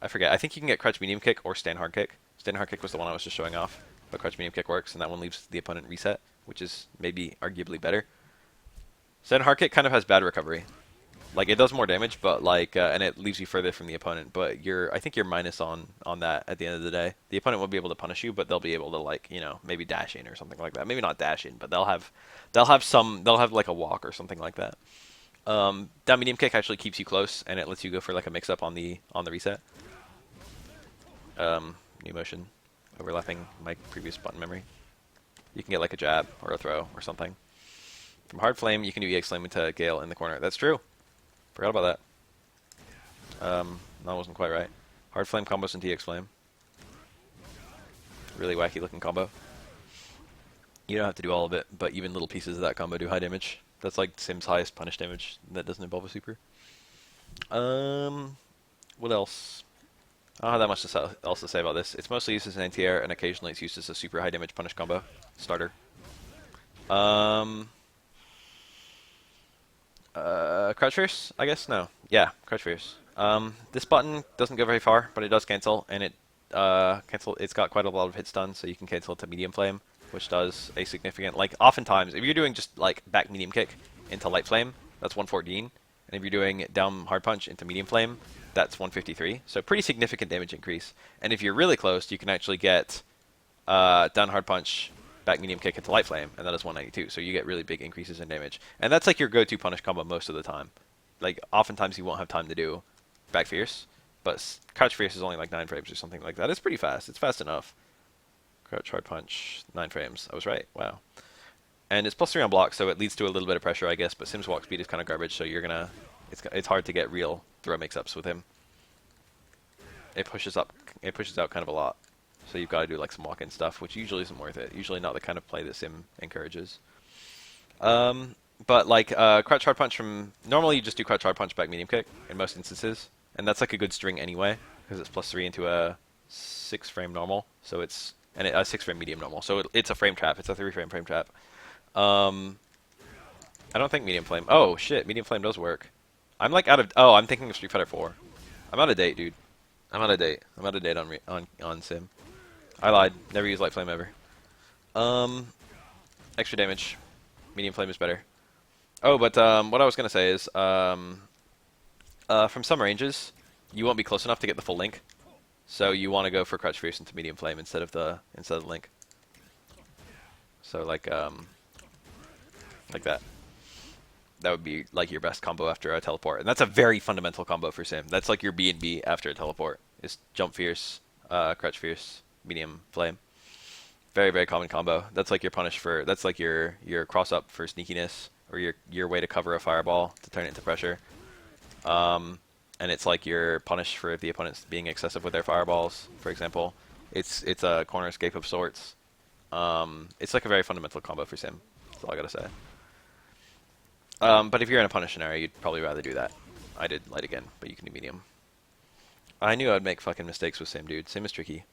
I forget. I think you can get crouch medium kick or stand hard kick. Stand hard kick was the one I was just showing off, but crouch medium kick works, and that one leaves the opponent reset, which is maybe arguably better. Stand hard kick kind of has bad recovery. Like it does more damage, but and it leaves you further from the opponent. But I think you're minus on that at the end of the day. The opponent will be able to punish you, but they'll be able to maybe dash in or something like that. Maybe not dash in, but they'll have like a walk or something like that. Down medium kick actually keeps you close, and it lets you go for like a mix up on the reset. New motion, overlapping my previous button memory. You can get like a jab or a throw or something. From hard flame, you can do EX flame into Gale in the corner. That's true. Forgot about that. That wasn't quite right. Hard flame combos into EX flame. Really wacky looking combo. You don't have to do all of it, but even little pieces of that combo do high damage. That's like Sim's highest punish damage that doesn't involve a super. What else? I don't have that much else to say about this. It's mostly used as an anti-air, and occasionally it's used as a super high damage punish combo starter. Crouch Fierce, I guess? No. Yeah, Crouch Fierce. This button doesn't go very far, but it does cancel, and it's got quite a lot of hit stun, so you can cancel it to medium flame, which does a significant, like, oftentimes, if you're doing just, like, back medium kick into light flame, that's 114, and if you're doing down hard punch into medium flame, that's 153, so pretty significant damage increase. And if you're really close, you can actually get down hard punch, back medium kick into light flame, and that is 192. So you get really big increases in damage, and that's like your go-to punish combo most of the time. Like oftentimes you won't have time to do back fierce, but crouch fierce is only like 9 frames or something like that. It's pretty fast. It's fast enough. Crouch hard punch 9 frames. I was right. Wow. And it's +3 on block, so it leads to a little bit of pressure, I guess. But Sim's walk speed is kind of garbage, so it's hard to get real throw mix-ups with him. It pushes out kind of a lot. So you've got to do like some walk-in stuff, which usually isn't worth it. Usually not the kind of play that Sim encourages. But like crouch hard punch normally you just do crouch hard punch back medium kick in most instances, and that's like a good string anyway because it's +3 into a 6 frame normal. So a 6 frame medium normal. So it's a frame trap. It's a 3 frame trap. I don't think medium flame. Oh shit, medium flame does work. I'm like out of. Oh, I'm thinking of Street Fighter 4. I'm out of date, dude. I'm out of date. I'm out of date on Sim. I lied. Never used light flame ever. Extra damage. Medium flame is better. Oh, but what I was gonna say is, from some ranges, you won't be close enough to get the full link, so you want to go for crouch fierce into medium flame instead of the link. So like that. That would be like your best combo after a teleport, and that's a very fundamental combo for Sim. That's like your B and B after a teleport. Is jump fierce, crouch fierce, medium flame. Very, very common combo. That's like your punish for. That's like your cross up for sneakiness, or your way to cover a fireball to turn it into pressure. And it's like your punish for the opponents being excessive with their fireballs, for example. It's a corner escape of sorts. It's like a very fundamental combo for Sim. That's all I gotta say. But if you're in a punish scenario, you'd probably rather do that. I did light again, but you can do medium. I knew I'd make fucking mistakes with Sim, dude. Sim is tricky.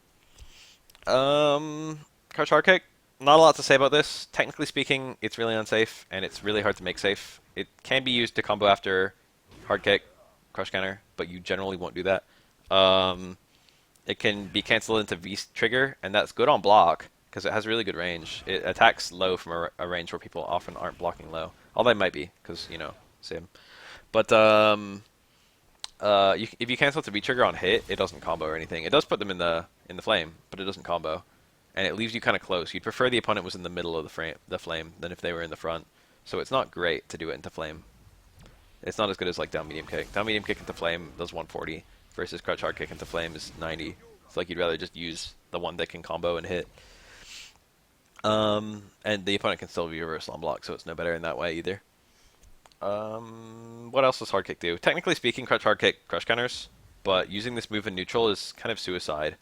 Crouch hard kick. Not a lot to say about this. Technically speaking, it's really unsafe, and it's really hard to make safe. It can be used to combo after hard kick, crush counter, but you generally won't do that. It can be canceled into V trigger, and that's good on block, because it has really good range. It attacks low from a range where people often aren't blocking low. Although it might be, because, Sim. But, if you cancel it to V trigger on hit, it doesn't combo or anything. It does put them in the flame, but it doesn't combo. And it leaves you kind of close. You'd prefer the opponent was in the middle of the flame than if they were in the front. So it's not great to do it into flame. It's not as good as like down medium kick. Down medium kick into flame does 140 versus crouch hard kick into flame is 90. It's like you'd rather just use the one that can combo and hit. And the opponent can still be reversal on block, so it's no better in that way either. What else does hard kick do? Technically speaking, crouch hard kick crush counters. but using this move in neutral is kind of suicide.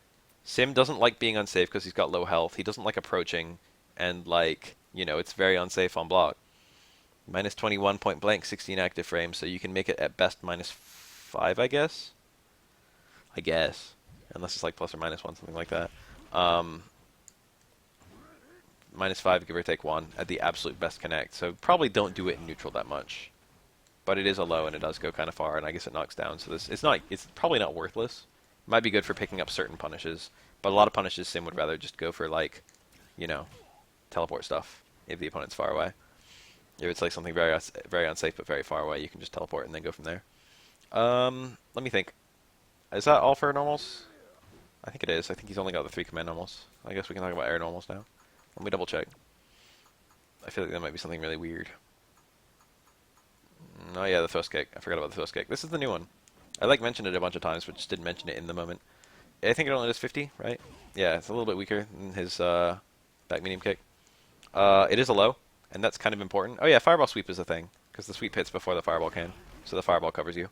Sim doesn't like being unsafe because he's got low health. He doesn't like approaching, and like, you know, it's very unsafe on block. Minus 21 point blank, 16 active frames, so you can make it at best minus 5, I guess. I guess, unless it's like plus or minus 1, something like that. Minus 5, give or take 1 at the absolute best connect. So probably don't do it in neutral that much. But it is a low and it does go kind of far, and I guess it knocks down. So this it's probably not worthless. It might be good for picking up certain punishes, but a lot of punishes Sim would rather just go for, like, you know, teleport stuff if the opponent's far away. If it's like something very unsafe but very far away, you can just teleport and then go from there. Let me think. Is that all for normals? I think it is. I think he's only got the 3 command normals. I guess we can talk about air normals now. Let me double check. I feel like there might be something really weird. Oh yeah, the thrust kick. I forgot about the thrust kick. This is the new one. I like mentioned it a bunch of times, but just didn't mention it in the moment. I think it only does 50, right? Yeah, it's a little bit weaker than his back medium kick. It is a low, and that's kind of important. Oh yeah, fireball sweep is a thing, because the sweep hits before the fireball can, so the fireball covers you.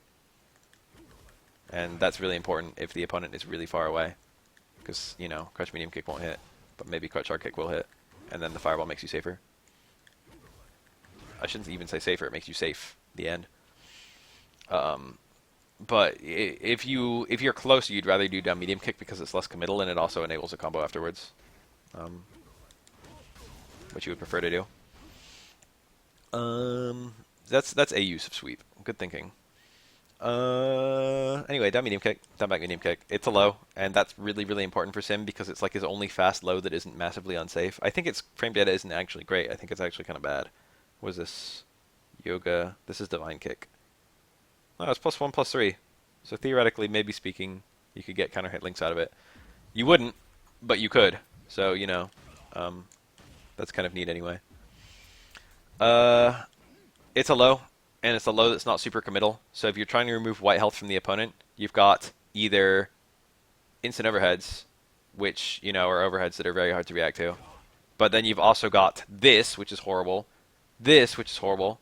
And that's really important if the opponent is really far away, because, you know, crush medium kick won't hit, but maybe crush hard kick will hit, and then the fireball makes you safer. I shouldn't even say safer, it makes you safe, the end. But if you're close, you'd rather do down medium kick because it's less committal and it also enables a combo afterwards, which you would prefer to do. That's a use of sweep. Good thinking. Anyway, down medium kick, down back medium kick. It's a low, and that's really, really important for Sim because it's like his only fast low that isn't massively unsafe. I think its frame data isn't actually great. I think it's actually kind of bad. What is this? Yoga. This is divine kick. Oh, it's +1, +3. So theoretically, maybe speaking, you could get counter hit links out of it. You wouldn't, but you could. So, you know, that's kind of neat anyway. It's a low, and it's a low that's not super committal. So if you're trying to remove white health from the opponent, you've got either instant overheads, which, you know, are overheads that are very hard to react to. But then you've also got this, which is horrible, this, which is horrible,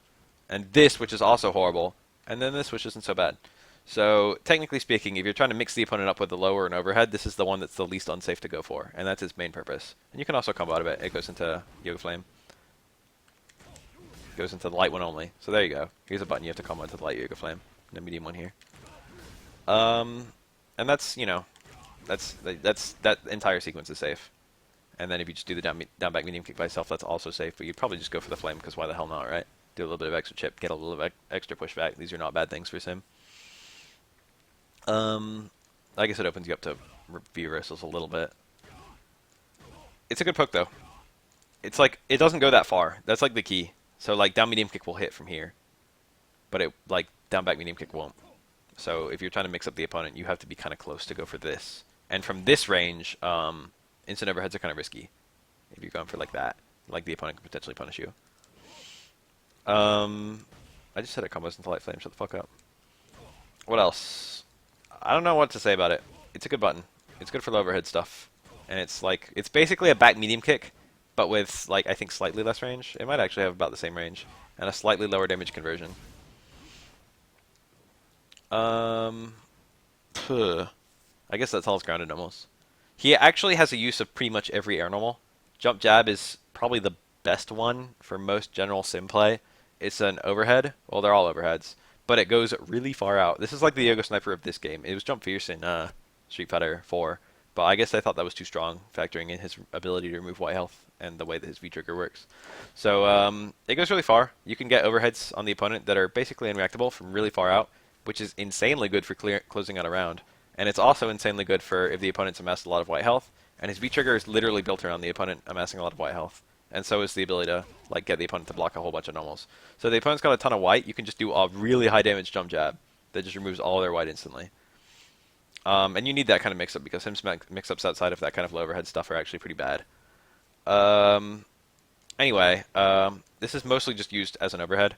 and this, which is also horrible, and then this, which isn't so bad. So technically speaking, if you're trying to mix the opponent up with a low or an overhead, this is the one that's the least unsafe to go for, and that's its main purpose. And you can also combo out of it. It goes into Yoga Flame. Goes into the light one only. So there you go. Here's a button you have to combo into the light Yoga Flame. And the medium one here. And that's, you know, that entire sequence is safe. And then if you just do the down back medium kick by itself, that's also safe. But you'd probably just go for the flame because why the hell not, right? Do a little bit of extra chip, get a little extra pushback. These are not bad things for Sim. I guess it opens you up to view reversals a little bit. It's a good poke though. It's like it doesn't go that far. That's like the key. So like down medium kick will hit from here, but it like down back medium kick won't. So if you're trying to mix up the opponent, you have to be kind of close to go for this. And from this range, instant overheads are kind of risky if you're going for like that. Like the opponent can potentially punish you. I just said it combos into light flame. Shut the fuck up. What else? I don't know what to say about it. It's a good button. It's good for the overhead stuff, and it's like it's basically a back medium kick, but with like I think slightly less range. It might actually have about the same range and a slightly lower damage conversion. I guess that's all it's grounded almost. He actually has a use of pretty much every air normal. Jump jab is probably the best one for most general sim play. It's an overhead. Well, they're all overheads, but it goes really far out. This is like the Yoga Sniper of this game. It was Jump Fierce in Street Fighter 4, but I guess I thought that was too strong, factoring in his ability to remove white health and the way that his V-trigger works. So it goes really far. You can get overheads on the opponent that are basically unreactable from really far out, which is insanely good for closing out a round. And it's also insanely good for if the opponent's amassed a lot of white health, and his V-trigger is literally built around the opponent amassing a lot of white health. And so is the ability to like get the opponent to block a whole bunch of normals. So the opponent's got a ton of white, you can just do a really high damage jump jab that just removes all their white instantly. And you need that kind of mix-up because him mix-ups outside of that kind of low overhead stuff are actually pretty bad. Anyway, this is mostly just used as an overhead.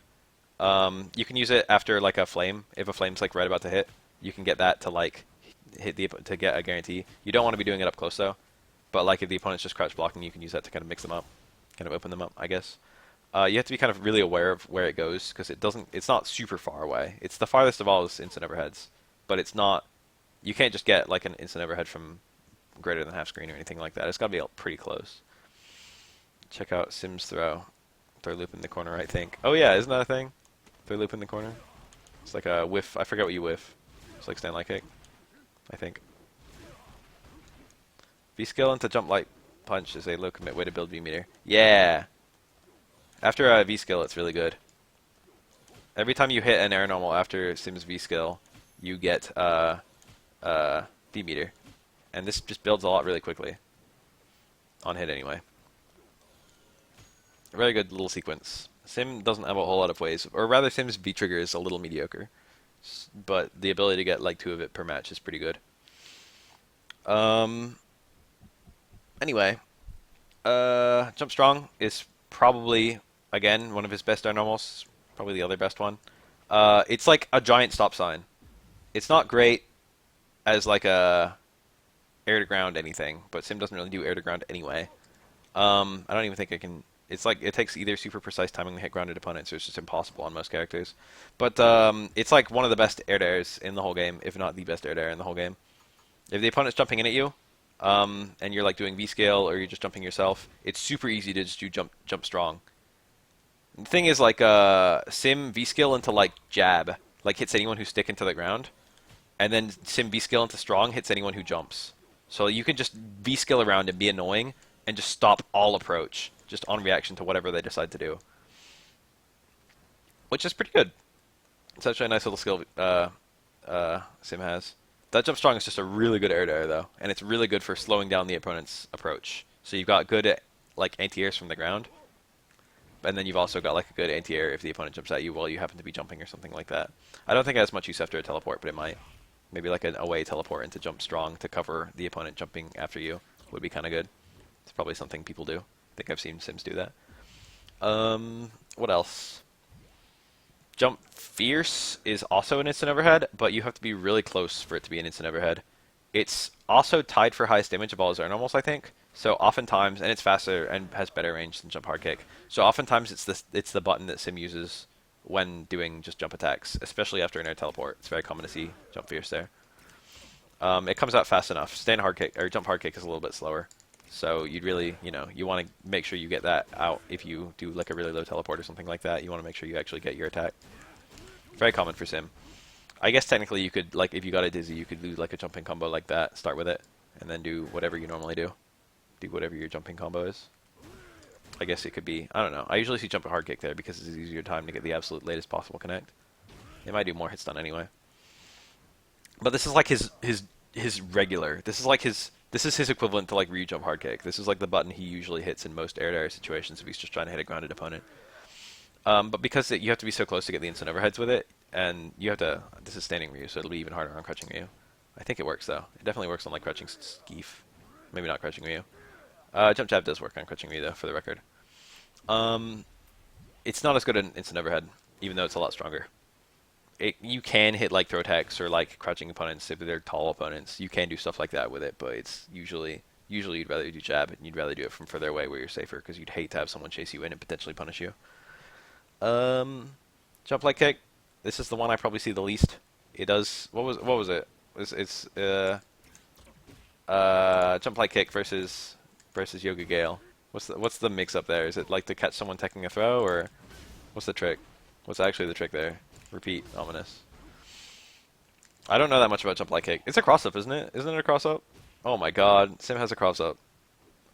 You can use it after like a flame. If a flame's like right about to hit, you can get that to like to get a guarantee. You don't want to be doing it up close though. But like if the opponent's just crouch blocking, you can use that to kind of mix them up, kind of open them up, I guess. You have to be kind of really aware of where it goes because it's not super far away. It's the farthest of all is instant overheads, but it's not You can't just get like an instant overhead from greater than half screen or anything like that. It's got to be pretty close. Check out Sim's throw. Throw loop in the corner, I think. Oh yeah, isn't that a thing? Throw loop in the corner. It's like a whiff. I forget what you whiff. It's like stand light kick, I think. V skill into jump light punch is a low commit way to build V meter. Yeah. After a V skill, it's really good. Every time you hit an air normal after Sim's V skill, you get V meter, and this just builds a lot really quickly. On hit anyway. A very good little sequence. Sim doesn't have a whole lot of ways, or rather Sim's V trigger is a little mediocre, but the ability to get like 2 of it per match is pretty good. Anyway, Jump Strong is probably, again, one of his best air normals, probably the other best one. It's like a giant stop sign. It's not great as like a air to ground anything, but Sim doesn't really do air to ground anyway. I don't even think I can. It's like it takes either super precise timing to hit grounded opponents, or it's just impossible on most characters. But it's like one of the best air to airs in the whole game, if not the best air to air in the whole game. If the opponent's jumping in at you, and you're like doing V scale or you're just jumping yourself, it's super easy to just do jump strong. The thing is like Sim V skill into like jab, like hits anyone who's sticking to the ground, and then Sim V skill into strong hits anyone who jumps. So you can just V skill around and be annoying and just stop all approach, just on reaction to whatever they decide to do. Which is pretty good. It's actually a nice little skill Sim has. That jump strong is just a really good air to air though, and it's really good for slowing down the opponent's approach. So you've got good like anti-airs from the ground, and then you've also got like a good anti-air if the opponent jumps at you while you happen to be jumping or something like that. I don't think it has much use after a teleport, but it might. Maybe like an away teleport into jump strong to cover the opponent jumping after you would be kind of good. It's probably something people do. I think I've seen Sims do that. What else? Jump Fierce is also an instant overhead, but you have to be really close for it to be an instant overhead. It's also tied for highest damage of all his air normals, I think. So oftentimes, and it's faster and has better range than Jump Hard Kick. So oftentimes it's the button that Sim uses when doing just jump attacks, especially after an air teleport. It's very common to see Jump Fierce there. It comes out fast enough. Stand Hard Kick or Jump Hard Kick is a little bit slower. So you'd really, you want to make sure you get that out if you do like a really low teleport or something like that. You want to make sure you actually get your attack. Very common for Sim. I guess technically you could, like, if you got a dizzy, you could do like a jumping combo like that, start with it, and then do whatever you normally do. Do whatever your jumping combo is. I guess it could be, I don't know. I usually see jump and hard kick there because it's easier time to get the absolute latest possible connect. It might do more hit stun anyway. But this is like his regular. This is his equivalent to like Ryu jump hard kick. This is like the button he usually hits in most air-to-air situations if he's just trying to hit a grounded opponent. But because you have to be so close to get the instant overheads with it, and you have to, this is standing Ryu, so it'll be even harder on crouching Ryu. I think it works though. It definitely works on like crouching Skeef. Maybe not crouching Ryu. Jump jab does work on crouching Ryu though, for the record. It's not as good an instant overhead, even though it's a lot stronger. You can hit like throw attacks or like crouching opponents if they're tall opponents. You can do stuff like that with it, but it's usually you'd rather do jab, and you'd rather do it from further away where you're safer, because you'd hate to have someone chase you in and potentially punish you. Jump light kick. This is the one I probably see the least. It does. What was it? It's jump light kick versus Yoga Gale. What's the mix up there? Is it like to catch someone taking a throw, or what's the trick? What's actually the trick there? Repeat, ominous. I don't know that much about jump light kick. It's a cross up, isn't it? Isn't it a cross up? Oh my god, Sim has a cross up.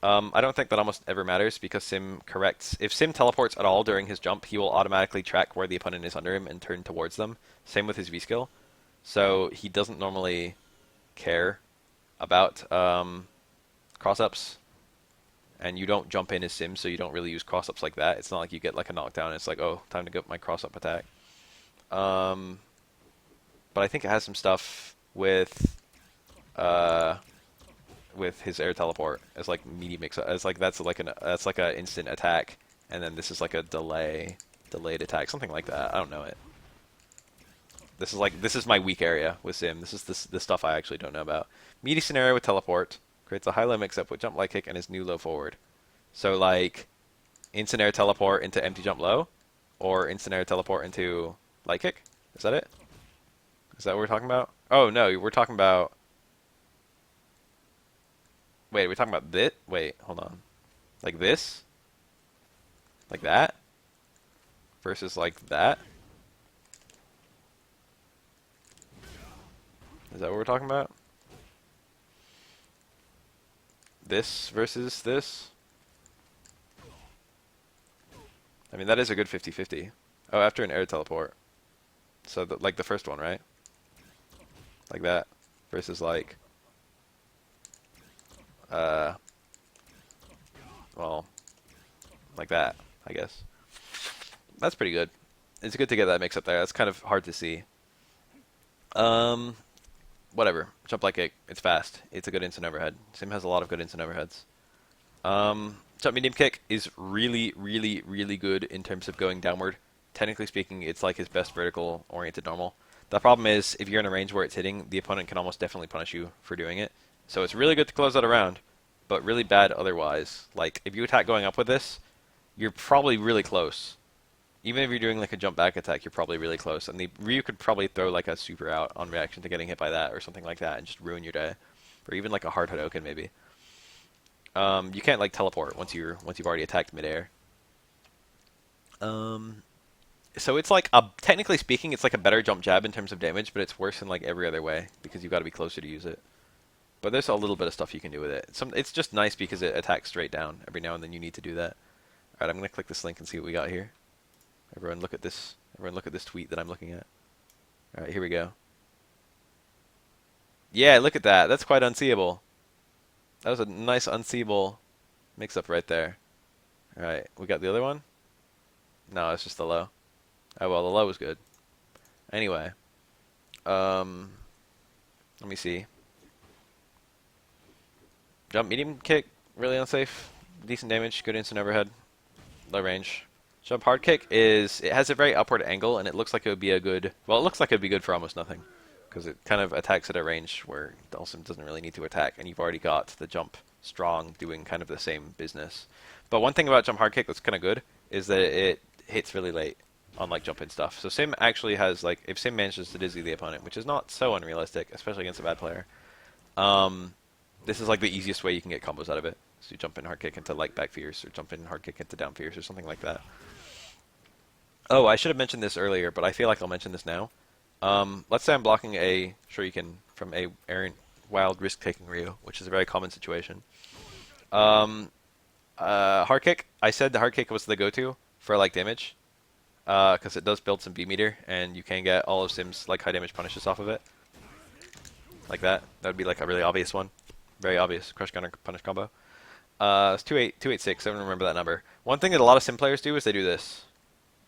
I don't think that almost ever matters, because Sim corrects. If Sim teleports at all during his jump, he will automatically track where the opponent is under him and turn towards them. Same with his V skill. So he doesn't normally care about cross-ups. And you don't jump in as Sim, so you don't really use cross-ups like that. It's not like you get like a knockdown and it's like, oh, time to get my cross-up attack. But I think it has some stuff with his air teleport as like meaty mix up, as like that's like a instant attack, and then this is like a delayed attack, something like that. I don't know it. This is my weak area with Sim. This is the stuff I actually don't know about. Meaty scenario with teleport creates a high-low mix-up with jump light kick and his new low forward. So like instant air teleport into empty jump low, or instant air teleport into light kick. Is that it? Is that what we're talking about? Oh no, we're talking about Wait, are we talking about this? Wait, hold on. Like this? Like that? Versus like that? Is that what we're talking about? This versus this? I mean, that is a good 50-50. Oh, after an air teleport. So, like the first one, right? Like that. Versus like... well, like that, I guess. That's pretty good. It's good to get that mix up there. That's kind of hard to see. Um, Whatever. Jump like kick. It's fast. It's a good instant overhead. Sim has a lot of good instant overheads. Jump medium kick is really, really, really good in terms of going downward. Technically speaking, it's like his best vertical oriented normal. The problem is, if you're in a range where it's hitting, the opponent can almost definitely punish you for doing it. So it's really good to close out a round, but really bad otherwise. Like, if you attack going up with this, you're probably really close. Even if you're doing like a jump back attack, you're probably really close. And the Ryu could probably throw like a super out on reaction to getting hit by that or something like that and just ruin your day. Or even like a hard Hadouken maybe. You can't like teleport once you've already attacked midair. So it's like technically speaking, it's like a better jump jab in terms of damage, but it's worse in like every other way because you've got to be closer to use it. But there's a little bit of stuff you can do with it. It's just nice because it attacks straight down. Every now and then you need to do that. All right, I'm gonna click this link and see what we got here. Everyone look at this. Everyone look at this tweet that I'm looking at. All right, here we go. Yeah, look at that. That's quite unseeable. That was a nice unseeable mix-up right there. All right, we got the other one? No, it's just the low. Oh, well, the low was good. Anyway. Let me see. Jump medium kick, really unsafe. Decent damage, good instant overhead. Low range. Jump hard kick it has a very upward angle, and it looks like it would be it looks like it would be good for almost nothing. Because it kind of attacks at a range where Dhalsim doesn't really need to attack, and you've already got the jump strong doing kind of the same business. But one thing about jump hard kick that's kind of good is that it hits really late on like jump in stuff. So Sim actually has like, if Sim manages to dizzy the opponent, which is not so unrealistic, especially against a bad player, this is like the easiest way you can get combos out of it. So you jump in hard kick into like back fierce, or jump in hard kick into down fierce, or something like that. Oh, I should have mentioned this earlier, but I feel like I'll mention this now. Let's say I'm blocking a Shuriken from a errant, wild, risk-taking Ryu, which is a very common situation. Hard kick. I said the hard kick was the go-to for like damage, because it does build some B meter, and you can get all of Sim's like high damage punishes off of it, like that. That would be like a really obvious one, very obvious crush counter punish combo. It's 286. I don't remember that number. One thing that a lot of Sim players do is they do this.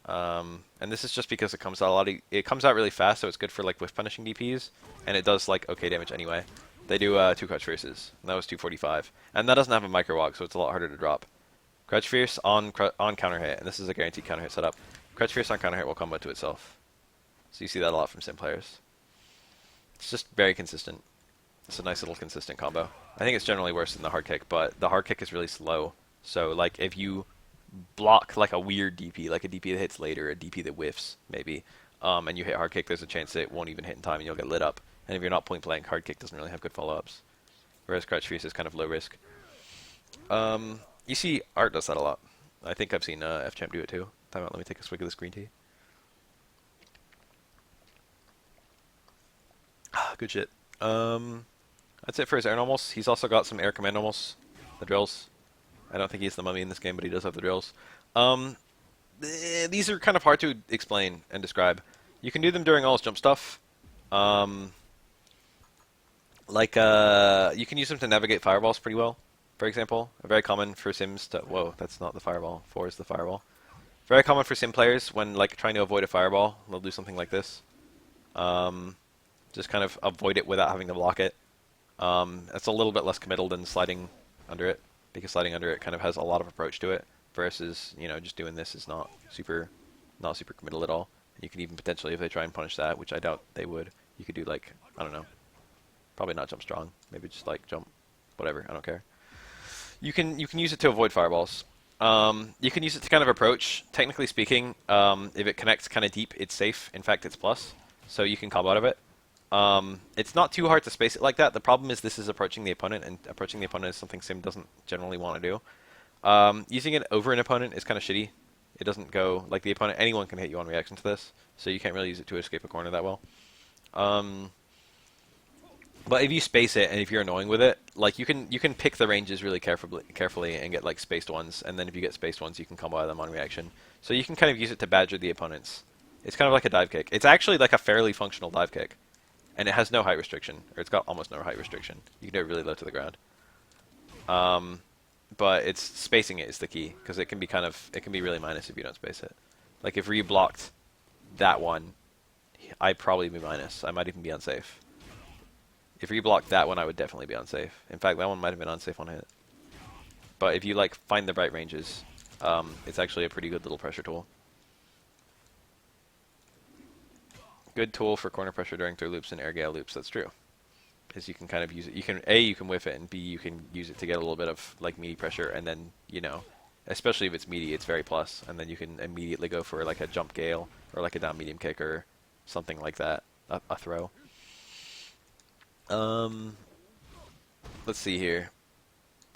And this is just because it comes out it comes out really fast, so it's good for like whiff punishing DPs, and it does like okay damage anyway. They do 2 Crouch Fierces, and that was 245, and that doesn't have a micro walk, so it's a lot harder to drop. Crouch Fierce on counter hit, and this is a guaranteed counter hit setup. Crouch Fierce on counter hit will combo to itself, so you see that a lot from Sim players. It's just very consistent. It's a nice little consistent combo. I think it's generally worse than the hard kick, but the hard kick is really slow. So like if you block like a weird DP, like a DP that hits later, a DP that whiffs, maybe, and you hit hard kick, there's a chance that it won't even hit in time and you'll get lit up. And if you're not point blank, hard kick doesn't really have good follow-ups. Whereas Crouch Fierce is kind of low risk. You see Art does that a lot. I think I've seen F-Champ do it too. Time out, let me take a swig of this green tea. Good shit. That's it for his air normals. He's also got some air command normals, the drills. I don't think he's the mummy in this game, but he does have the drills. These are kind of hard to explain and describe. You can do them during all his jump stuff. You can use them to navigate fireballs pretty well, for example. Very common for Sims to... Whoa, that's not the fireball. 4 is the fireball. Very common for Sim players when like trying to avoid a fireball. They'll do something like this. Just kind of avoid it without having to block it. It's a little bit less committal than sliding under it, because sliding under it kind of has a lot of approach to it, versus, you know, just doing this is not super committal at all. And you can even potentially, if they try and punish that, which I doubt they would, you could do like, I don't know, probably not jump strong, maybe just like jump whatever, I don't care. You can use it to avoid fireballs. You can use it to kind of approach. Technically speaking, if it connects kind of deep, it's safe. In fact, it's plus, so you can combo out of it. It's not too hard to space it like that. The problem is this is approaching the opponent, and approaching the opponent is something Sim doesn't generally want to do. Using it over an opponent is kind of shitty. It doesn't go like the opponent. Anyone can hit you on reaction to this, so you can't really use it to escape a corner that well. Um, but if you space it and if you're annoying with it, like you can pick the ranges really carefully and get like spaced ones, and then if you get spaced ones, you can combo them on reaction. So you can kind of use it to badger the opponents. It's kind of like a dive kick. It's actually like a fairly functional dive kick, and it has no height restriction, or it's got almost no height restriction. You can do it really low to the ground. But it's spacing it is the key, because it can be really minus if you don't space it. Like if Ryu blocked that one, I'd probably be minus. I might even be unsafe. If Ryu blocked that one, I would definitely be unsafe. In fact, that one might have been unsafe on hit. But if you like find the right ranges, it's actually a pretty good little pressure tool. Good tool for corner pressure during through loops and air gale loops. That's true. Is you can kind of use it. You can A, you can whiff it, and B, you can use it to get a little bit of like meaty pressure, and then especially if it's meaty, it's very plus, and then you can immediately go for like a jump gale or like a down medium kick or something like that, a throw. Let's see here.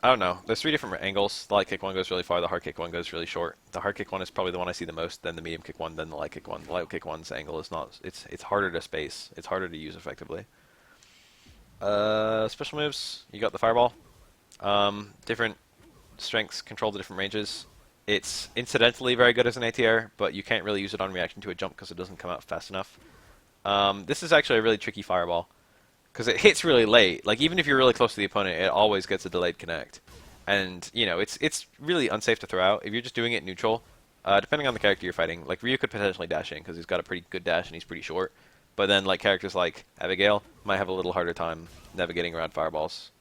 I don't know. There's 3 different angles. The light kick one goes really far. The hard kick one goes really short. The hard kick one is probably the one I see the most. Then the medium kick one. Then the light kick one. The light kick one's angle is not. It's harder to space. It's harder to use effectively. Special moves. You got the fireball. Different strengths control the different ranges. It's incidentally very good as an ATR, but you can't really use it on reaction to a jump because it doesn't come out fast enough. This is actually a really tricky fireball, because it hits really late. Like even if you're really close to the opponent, it always gets a delayed connect, and it's really unsafe to throw out if you're just doing it neutral. Depending on the character you're fighting, like Ryu could potentially dash in because he's got a pretty good dash and he's pretty short. But then like characters like Abigail might have a little harder time navigating around fireballs.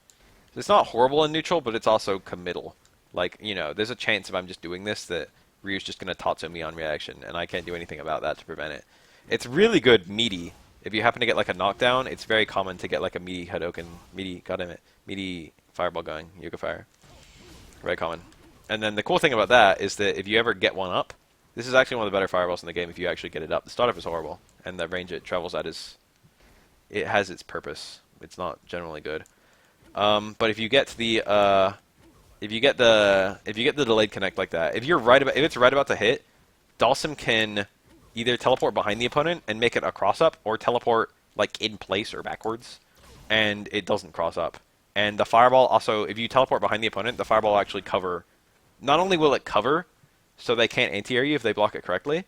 So it's not horrible in neutral, but it's also committal. Like there's a chance if I'm just doing this that Ryu's just gonna Tatsu me on reaction, and I can't do anything about that to prevent it. It's really good meaty. If you happen to get like a knockdown, it's very common to get like a meaty Hadoken, meaty fireball going, Yoga Fire. Very common. And then the cool thing about that is that if you ever get one up, this is actually one of the better fireballs in the game if you actually get it up. The startup is horrible, and the range it travels at it has its purpose. It's not generally good. But if you get the delayed connect like that, if it's right about to hit, Dhalsim can either teleport behind the opponent and make it a cross up, or teleport like in place or backwards, and it doesn't cross up. And the fireball also, if you teleport behind the opponent, the fireball will actually cover. Not only will it cover, so they can't anti-air you if they block it correctly,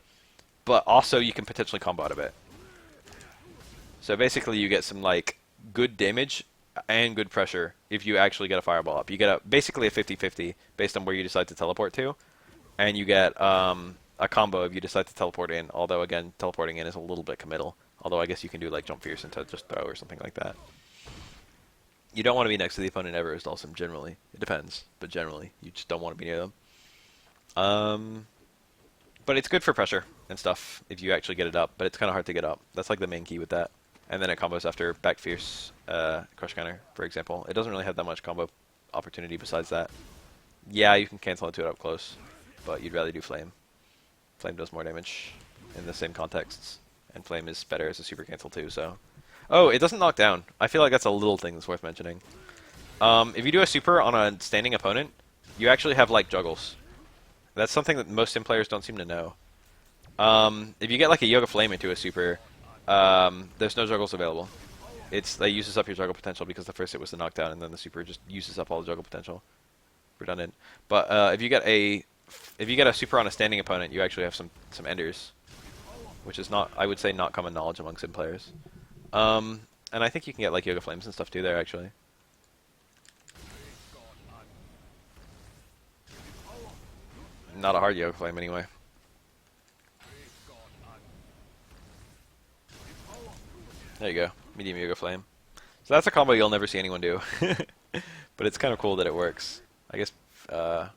but also you can potentially combo out of it. So basically you get some like good damage and good pressure if you actually get a fireball up. You get basically a 50-50 based on where you decide to teleport to, and you get a combo if you decide to teleport in, although again teleporting in is a little bit committal, although I guess you can do like jump fierce and just throw or something like that. You don't want to be next to the opponent ever as Dhalsim, generally. It depends, but generally you just don't want to be near them. But it's good for pressure and stuff if you actually get it up, but it's kind of hard to get up. That's like the main key with that. And then it combos after back fierce crush counter, for example. It doesn't really have that much combo opportunity besides that. Yeah, you can cancel into it up close, but you'd rather do flame. Flame does more damage in the same contexts, and flame is better as a super cancel too, so. Oh, it doesn't knock down. I feel like that's a little thing that's worth mentioning. If you do a super on a standing opponent, you actually have like juggles. That's something that most sim players don't seem to know. If you get like a Yoga Flame into a super, there's no juggles available. That uses up your juggle potential because the first hit was the knockdown, and then the super just uses up all the juggle potential. Redundant. But if you get a super on a standing opponent, you actually have some enders, which is not, I would say, not common knowledge among sim players. And I think you can get like Yoga Flames and stuff too there actually. Not a hard Yoga Flame anyway. There you go, medium Yoga Flame. So that's a combo you'll never see anyone do, but it's kind of cool that it works. I guess I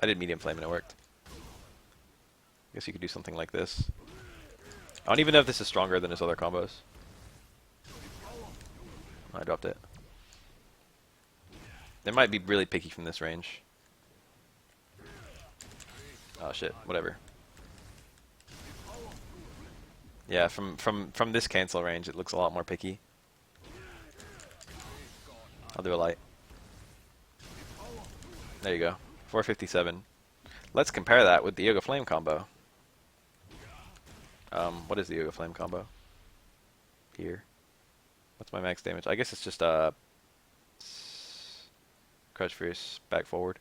did medium flame and it worked. I guess you could do something like this. I don't even know if this is stronger than his other combos. I dropped it. They might be really picky from this range. Oh shit, whatever. Yeah, from this cancel range, it looks a lot more picky. I'll do a light. There you go. 457. Let's compare that with the Yoga Flame combo. What is the Yoga Flame combo? Here. What's my max damage? I guess it's just Crush Fierce back forward.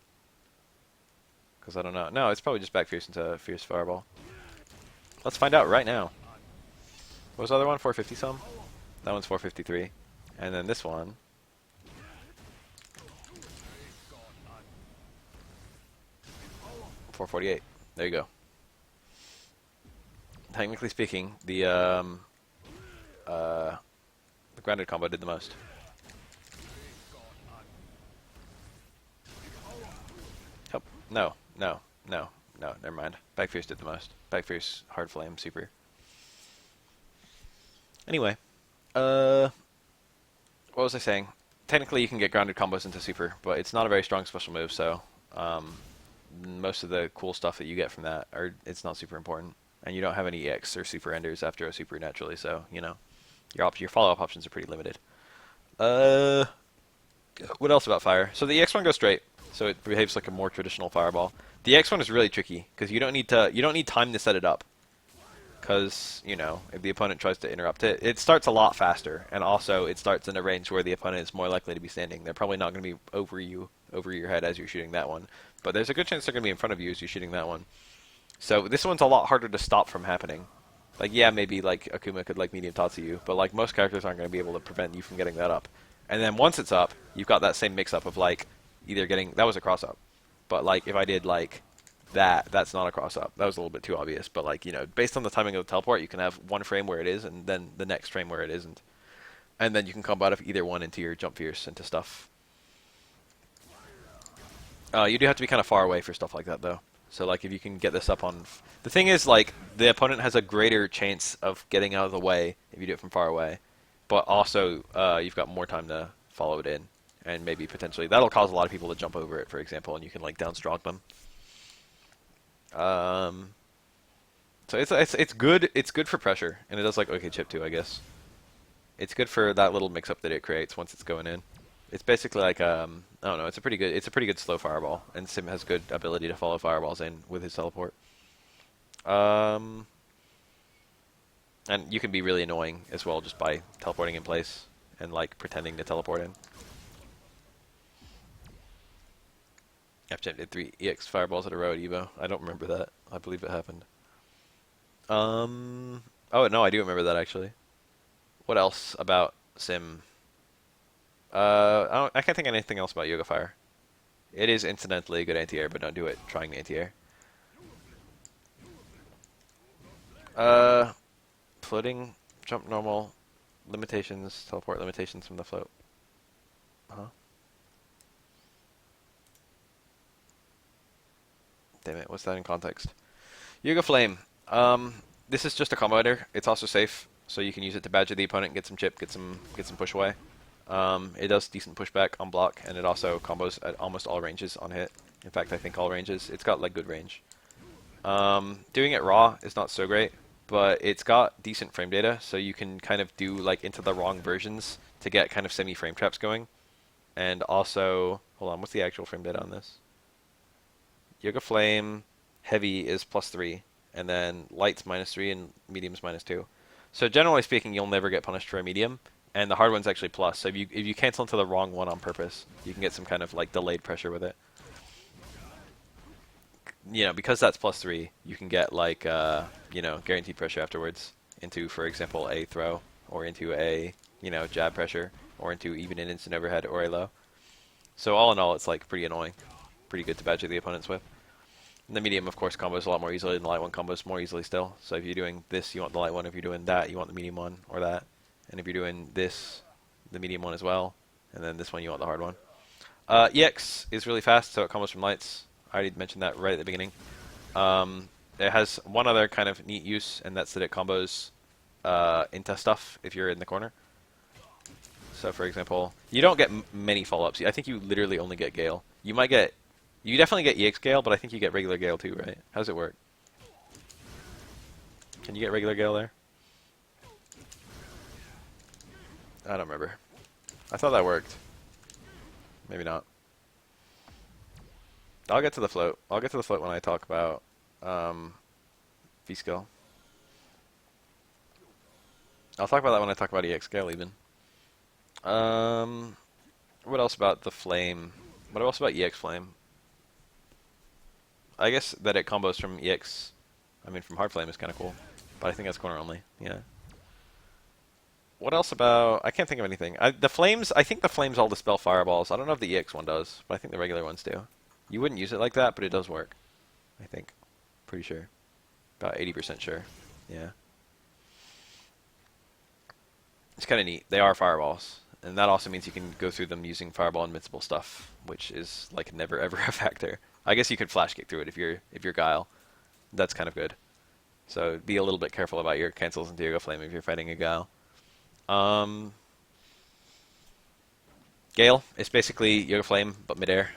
Because I don't know. No, it's probably just back Fierce into Fierce Fireball. Let's find out right now. What was the other one? 450 some? That one's 453. And then this one. $448. There you go. Technically speaking, the grounded combo did the most. Oh, no, never mind. Back Fierce did the most. Back Fierce, Hard Flame, super. Anyway, what was I saying? Technically, you can get grounded combos into super, but it's not a very strong special move, so most of the cool stuff that you get from that it's not super important, and you don't have any EX or super enders after a super naturally, so you know your follow-up options are pretty limited. What else about fire? So the EX one goes straight, so it behaves like a more traditional fireball. The EX one is really tricky because you don't need time to set it up. Because, you know, if the opponent tries to interrupt it, it starts a lot faster, and also it starts in a range where the opponent is more likely to be standing. They're probably not going to be over your head as you're shooting that one, but there's a good chance they're going to be in front of you as you're shooting that one. So this one's a lot harder to stop from happening. Like, yeah, maybe like Akuma could like medium Tatsu you, but like most characters aren't going to be able to prevent you from getting that up. And then once it's up, you've got that same mix-up of like either getting that was a cross-up, but like if I did like that's not a cross-up. That was a little bit too obvious, but like, you know, based on the timing of the teleport, you can have one frame where it is and then the next frame where it isn't. And then you can combo out of either one into your Jump Fierce into stuff. You do have to be kind of far away for stuff like that, though. So like if you can get this up on... The thing is, like, the opponent has a greater chance of getting out of the way if you do it from far away. But also, you've got more time to follow it in. And maybe potentially... That'll cause a lot of people to jump over it, for example, and you can like downstrong them. So it's good. It's good for pressure, and it does like OK chip too, I guess. It's good for that little mix-up that it creates once it's going in. It's basically like I don't know. It's a pretty good slow fireball, and Sim has good ability to follow fireballs in with his teleport. And you can be really annoying as well just by teleporting in place and like pretending to teleport in. FGen did 3 EX fireballs at a row at Evo. I don't remember that. I believe it happened. Oh, no, I do remember that, actually. What else about Sim? I can't think of anything else about Yoga Fire. It is incidentally a good anti-air, but don't do it trying the anti-air. Floating, jump normal, limitations, teleport limitations from the float. Huh? Damn it, what's that in context? Yoga Flame. This is just a combo ender. It's also safe, so you can use it to badger the opponent, get some chip, get some push away. It does decent pushback on block, and it also combos at almost all ranges on hit. In fact, I think all ranges. It's got like good range. Doing it raw is not so great, but it's got decent frame data, so you can kind of do like into the wrong versions to get kind of semi-frame traps going. And also, hold on, what's the actual frame data on this? Yoga Flame heavy is +3, and then light's -3 and medium's -2. So generally speaking, you'll never get punished for a medium, and the hard one's actually plus. So if you cancel into the wrong one on purpose, you can get some kind of like delayed pressure with it. You know, because that's +3, you can get like you know, guaranteed pressure afterwards into, for example, a throw, or into a, you know, jab pressure, or into even an instant overhead or a low. So all in all, it's like pretty annoying, pretty good to badger the opponents with. And the medium, of course, combos a lot more easily, and the light one combos more easily still. So if you're doing this, you want the light one. If you're doing that, you want the medium one, or that. And if you're doing this, the medium one as well. And then this one, you want the hard one. EX is really fast, so it combos from lights. I already mentioned that right at the beginning. It has one other kind of neat use, and that's that it combos into stuff if you're in the corner. So, for example, you don't get many follow-ups. I think you literally only get Gale. You definitely get EX Gale, but I think you get regular Gale too, right? How does it work? Can you get regular Gale there? I don't remember. I thought that worked. Maybe not. I'll get to the float. I'll get to the float when I talk about V-skill. I'll talk about that when I talk about EX scale even. What else about the flame? What else about EX flame? I guess that it combos from EX. I mean, from hard flame is kind of cool, but I think that's corner only. Yeah. What else about? I can't think of anything. The flames. I think the flames all dispel fireballs. I don't know if the EX one does, but I think the regular ones do. You wouldn't use it like that, but it does work. I think. Pretty sure. About 80% sure. Yeah. It's kind of neat. They are fireballs, and that also means you can go through them using fireball invincible stuff, which is like never ever a factor. I guess you could flash kick through it if you're Guile. That's kind of good. So be a little bit careful about your cancels into Yoga Flame if you're fighting a Guile. Gale is basically Yoga Flame but midair.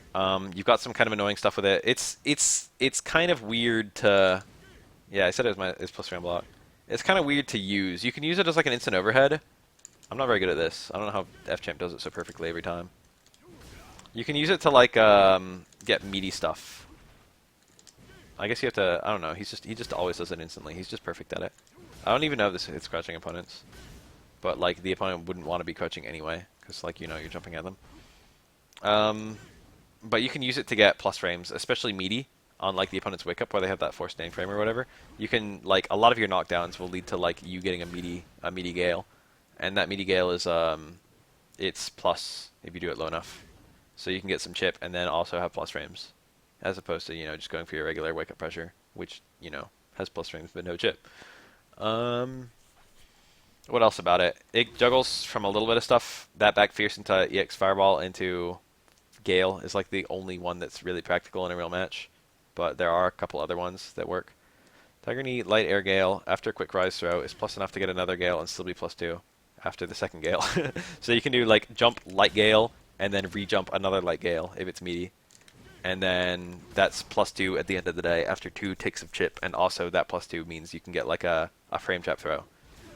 You've got some kind of annoying stuff with it. It's kind of weird to. Yeah, I said it's plus 3 on block. It's kind of weird to use. You can use it as like an instant overhead. I'm not very good at this. I don't know how F-Champ does it so perfectly every time. You can use it to like get meaty stuff. I guess you have to. I don't know. He just always does it instantly. He's just perfect at it. I don't even know if it's crouching opponents, but like the opponent wouldn't want to be crouching anyway, because like you're jumping at them. But you can use it to get plus frames, especially meaty on like the opponent's wake up where they have that forced name frame or whatever. You can like a lot of your knockdowns will lead to like you getting a meaty Gale, and that meaty Gale is it's plus if you do it low enough, so you can get some chip and then also have plus frames, as opposed to just going for your regular wake up pressure, which has plus frames but no chip. What else about it? It juggles from a little bit of stuff. That back fierce into EX Fireball into Gale is like the only one that's really practical in a real match, but there are a couple other ones that work. Tiger Knee, Light Air Gale, after Quick Rise Throw is plus enough to get another Gale and still be plus 2 after the second Gale. So you can do like jump Light Gale and then re-jump another Light Gale if it's meaty. And then that's plus 2 at the end of the day after 2 ticks of chip, and also that plus 2 means you can get like a frame trap throw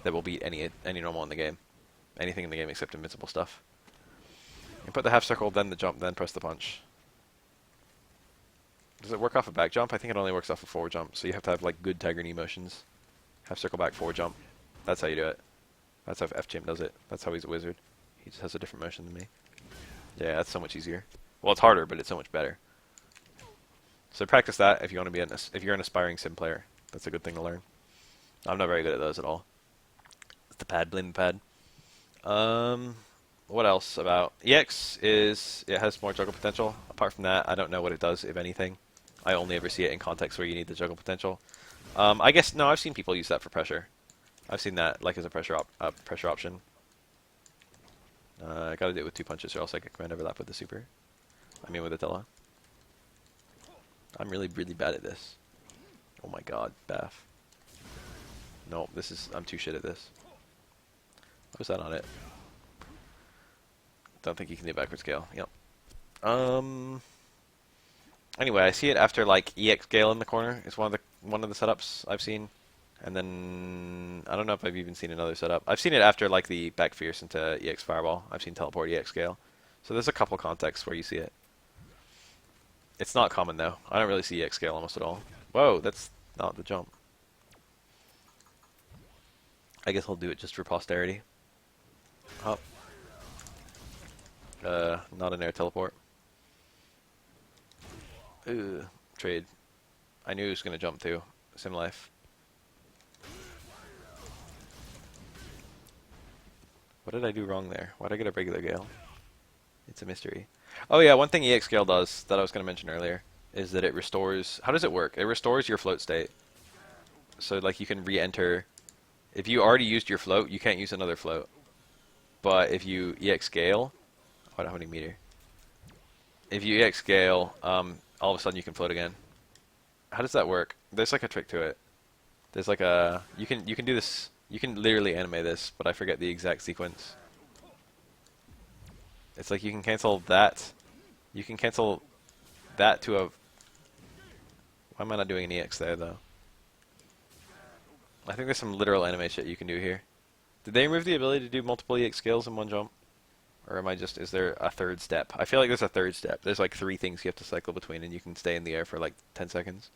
that will beat any normal in the game. Anything in the game except invincible stuff. You put the half circle, then the jump, then press the punch. Does it work off a back jump? I think it only works off a forward jump, so you have to have like good Tiger Knee motions. Half circle back, forward jump. That's how you do it. That's how F-Champ does it. That's how he's a wizard. He just has a different motion than me. Yeah, that's so much easier. Well, it's harder, but it's so much better. So practice that if you want to be if you're an aspiring sim player. That's a good thing to learn. I'm not very good at those at all. It's the pad, blame the pad. What else about EX is it has more juggle potential. Apart from that, I don't know what it does, if anything. I only ever see it in context where you need the juggle potential. I guess no, I've seen people use that for pressure. I've seen that like as a pressure option. I gotta do it with 2 punches, or else I get command overlap with the super. I mean with Attila. I'm really bad at this. Oh my god, Bath. No, I'm too shit at this. What was that on it? Don't think you can do backward scale. Yep. Anyway, I see it after like EX scale in the corner. It's one of the setups I've seen, and then I don't know if I've even seen another setup. I've seen it after like the back fierce into EX fireball. I've seen teleport EX scale. So there's a couple contexts where you see it. It's not common though. I don't really see EX scale almost at all. Whoa, that's not the jump. I guess I'll do it just for posterity. Up. Not an air teleport. Ugh, trade. I knew he was gonna jump too. Sim life. What did I do wrong there? Why did I get a regular Gale? It's a mystery. Oh yeah, one thing EX Gale does that I was gonna mention earlier is that it restores. How does it work? It restores your float state. So like you can re-enter. If you already used your float, you can't use another float. But if you EX Gale, how many meter? If you EX Gale, all of a sudden you can float again. How does that work? There's like a trick to it. There's like a you can do this. You can literally animate this, but I forget the exact sequence. It's like you can cancel that. You can cancel that to a. Why am I not doing an EX there though? I think there's some literal anime shit you can do here. Did they remove the ability to do multiple EX scales in one jump? Or am I just, is there a third step? I feel like there's a third step. There's like 3 things you have to cycle between and you can stay in the air for like 10 seconds.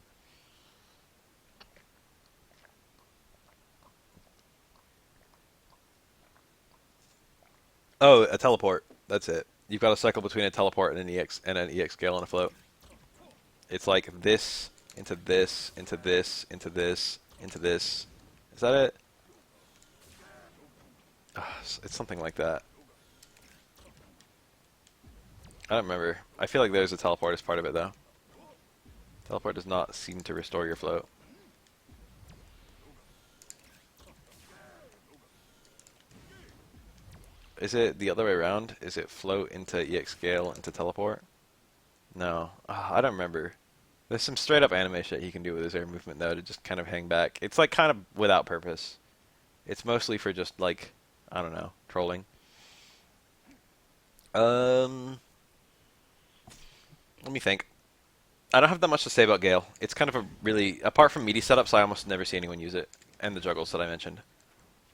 Oh, a teleport. That's it. You've got to cycle between a teleport and an EX scale and a float. It's like this, into this, into this, into this, into this. Is that it? It's something like that. I don't remember. I feel like there's a teleport as part of it, though. Teleport does not seem to restore your float. Is it the other way around? Is it float into EX scale into teleport? No. I don't remember. There's some straight up anime shit he can do with his air movement, though, to just kind of hang back. It's like kind of without purpose. It's mostly for just like, I don't know, trolling. Um, Let me think. I don't have that much to say about Gale. It's kind of a really, apart from meaty setups, I almost never see anyone use it, and the juggles that I mentioned.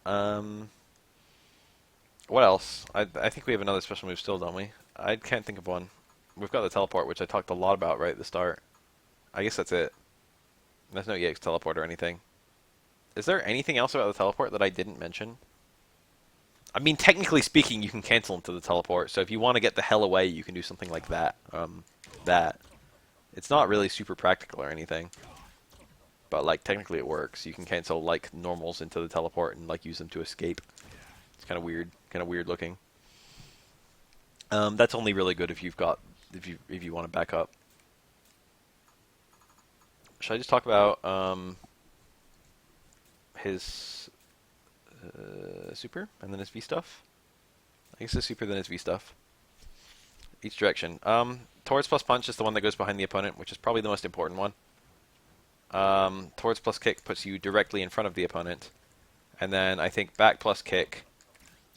Um, what else? I think we have another special move still, don't we? I can't think of one. We've got the teleport, which I talked a lot about right at the start. I guess that's it. There's no EX teleport or anything. Is there anything else about the teleport that I didn't mention? I mean, technically speaking, you can cancel into the teleport, so if you want to get the hell away, you can do something like that. That. It's not really super practical or anything. But, like, technically it works. You can cancel, like, normals into the teleport and, like, use them to escape. It's kind of weird looking. That's only really good if you've got, if you want to back up. Should I just talk about, his super and then his V stuff? I guess his super then his V stuff. Each direction. Towards plus punch is the one that goes behind the opponent, which is probably the most important one. Towards plus kick puts you directly in front of the opponent. And then I think back plus kick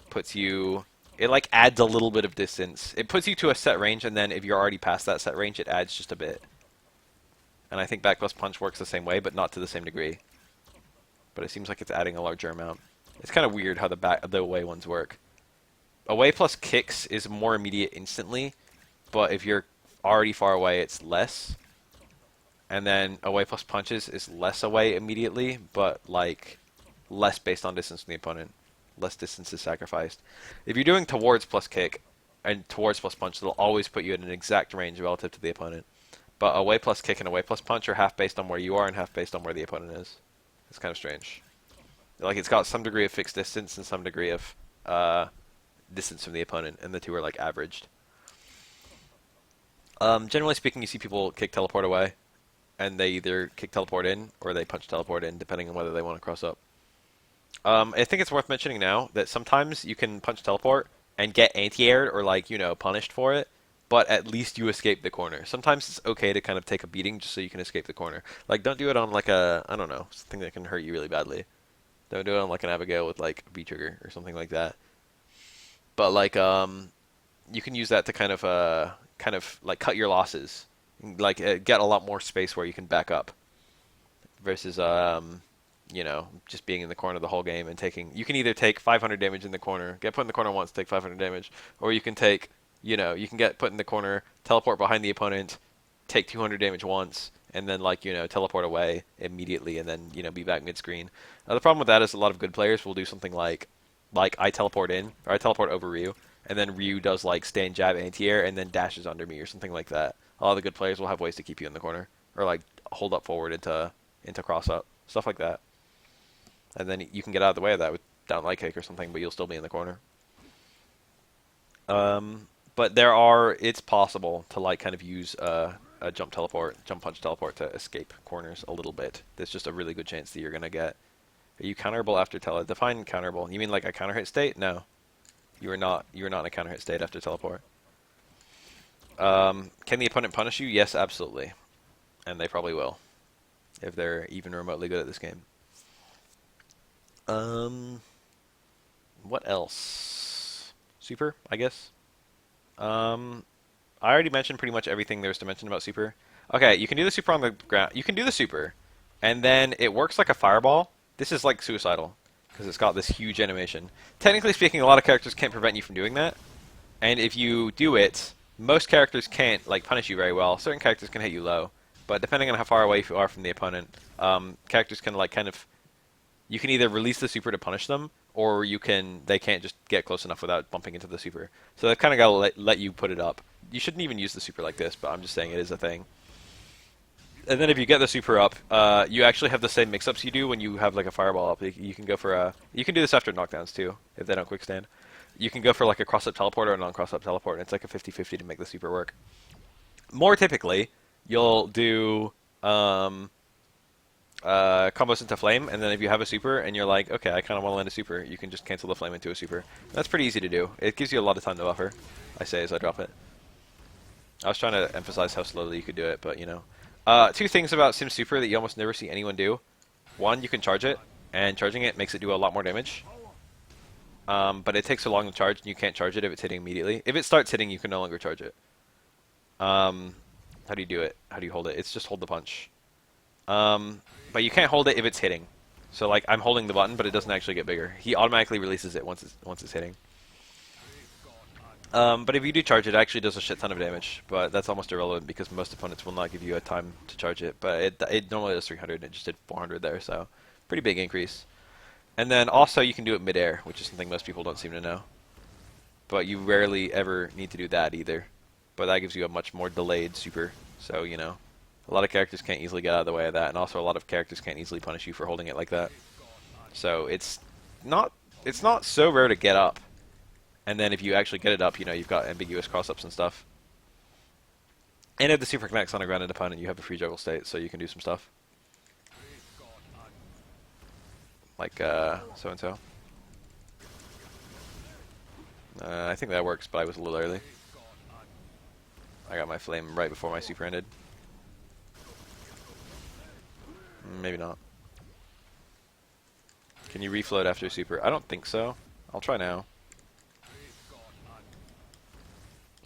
puts you... It like adds a little bit of distance. It puts you to a set range, and then if you're already past that set range, it adds just a bit. And I think back plus punch works the same way, but not to the same degree. But it seems like it's adding a larger amount. It's kind of weird how the away ones work. Away plus kicks is more immediate instantly, but if you're already far away, it's less. And then away plus punches is less away immediately, but like less based on distance from the opponent. Less distance is sacrificed. If you're doing towards plus kick and towards plus punch, they'll always put you in an exact range relative to the opponent. But away plus kick and away plus punch are half based on where you are and half based on where the opponent is. It's kind of strange. Like, it's got some degree of fixed distance and some degree of distance from the opponent, and the two are like averaged. Generally speaking, you see people kick teleport away, and they either kick teleport in or they punch teleport in, depending on whether they want to cross up. I think it's worth mentioning now that sometimes you can punch teleport and get anti-aired or, like, you know, punished for it, but at least you escape the corner. Sometimes it's okay to kind of take a beating just so you can escape the corner. Like, don't do it on, like, I don't know, something that can hurt you really badly. Don't do it on, like, an Abigail with, like, V-trigger or something like that. But, like, you can use that to kind of, like, cut your losses. Like, get a lot more space where you can back up. Versus, you know, just being in the corner the whole game and taking... You can either take 500 damage in the corner, get put in the corner once, take 500 damage, or you can take, you know, you can get put in the corner, teleport behind the opponent, take 200 damage once, and then, like, you know, teleport away immediately and then, you know, be back mid-screen. The problem with that is a lot of good players will do something like I teleport in, or I teleport over Ryu, and then Ryu does, like, stand jab anti-air and then dashes under me or something like that. A lot of the good players will have ways to keep you in the corner, or, like, hold up forward into cross-up, stuff like that. And then you can get out of the way of that with down light kick or something, but you'll still be in the corner. But it's possible to, like, kind of use a jump punch teleport to escape corners a little bit. There's just a really good chance that you're going to get. Are you counterable after Define counterable. You mean like a counter hit state? No. You are not in a counter hit state after teleport. Can the opponent punish you? Yes, absolutely. And they probably will. If they're even remotely good at this game. What else? Super, I guess. I already mentioned pretty much everything there's to mention about super. Okay, you can do the super on the ground. You can do the super, and then it works like a fireball. This is like suicidal. because it's got this huge animation. Technically speaking, a lot of characters can't prevent you from doing that, and if you do it, most characters can't like punish you very well. Certain characters can hit you low, but depending on how far away you are from the opponent, characters can like kind of, you can either release the super to punish them, or they can't just get close enough without bumping into the super. So they've kind of got to let you put it up. You shouldn't even use the super like this, but I'm just saying it is a thing. And then if you get the super up, you actually have the same mix-ups you do when you have like a fireball up. You can go for you can do this after knockdowns too, if they don't quick stand. You can go for like a cross-up teleport or a non-cross-up teleport, and it's like a 50-50 to make the super work. More typically, you'll do combos into flame, and then if you have a super and you're like, okay, I kind of want to land a super, you can just cancel the flame into a super. That's pretty easy to do. It gives you a lot of time to buffer, I say as I drop it. I was trying to emphasize how slowly you could do it, but you know. Two things about Sim Super that you almost never see anyone do. One, you can charge it, and charging it makes it do a lot more damage. But it takes so long to charge, and you can't charge it if it's hitting immediately. If it starts hitting, you can no longer charge it. How do you do it? How do you hold it? It's just hold the punch. But you can't hold it if it's hitting. So like I'm holding the button, but it doesn't actually get bigger. He automatically releases it once it's hitting. But if you do charge it, it actually does a shit ton of damage. But that's almost irrelevant because most opponents will not give you a time to charge it. But it normally does 300, and it just did 400 there, so pretty big increase. And then also you can do it midair, which is something most people don't seem to know. But you rarely ever need to do that either. But that gives you a much more delayed super. So, you know, a lot of characters can't easily get out of the way of that, and also a lot of characters can't easily punish you for holding it like that. So it's not so rare to get up. And then if you actually get it up, you know, you've got ambiguous cross-ups and stuff. And if the super connects on a grounded opponent, you have a free juggle state, so you can do some stuff. Like, so-and-so. I think that works, but I was a little early. I got my flame right before my super ended. Maybe not. Can you refloat after super? I don't think so. I'll try now.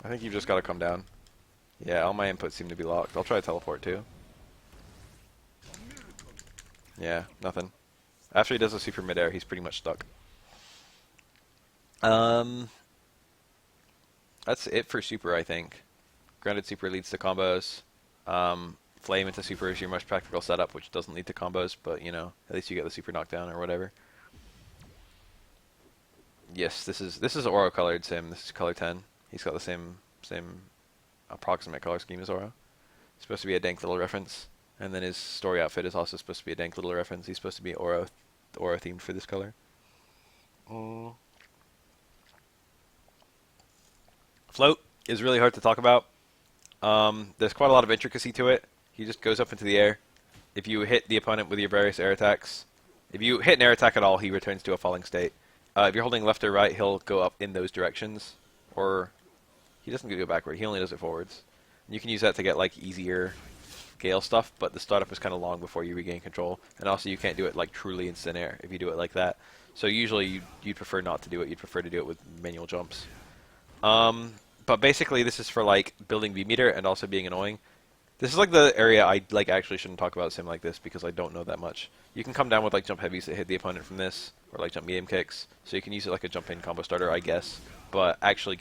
I think you've just got to come down. Yeah, all my inputs seem to be locked. I'll try teleport too. Yeah, nothing. After he does a super midair, he's pretty much stuck. That's it for super, I think. Grounded super leads to combos. Flame into super is your most practical setup, which doesn't lead to combos, but you know, at least you get the super knockdown or whatever. Yes, this is Oro colored Sim. This is color 10. He's got the same approximate color scheme as Oro. It's supposed to be a dank little reference, and then his story outfit is also supposed to be a dank little reference. He's supposed to be Oro themed for this color. Float is really hard to talk about. There's quite a lot of intricacy to it. He just goes up into the air. If you hit the opponent with your various air attacks, if you hit an air attack at all, he returns to a falling state. If you're holding left or right, he'll go up in those directions, or he doesn't go backward. He only does it forwards. And you can use that to get like easier Gale stuff, but the startup is kind of long before you regain control, and also you can't do it like truly instant air if you do it like that. So usually you'd prefer not to do it. You'd prefer to do it with manual jumps. But basically this is for like building V meter and also being annoying. This is like the area I like actually shouldn't talk about Sim like this because I don't know that much. You can come down with like jump heavies that hit the opponent from this, or like jump medium kicks, so you can use it like a jump in combo starter, I guess. But actually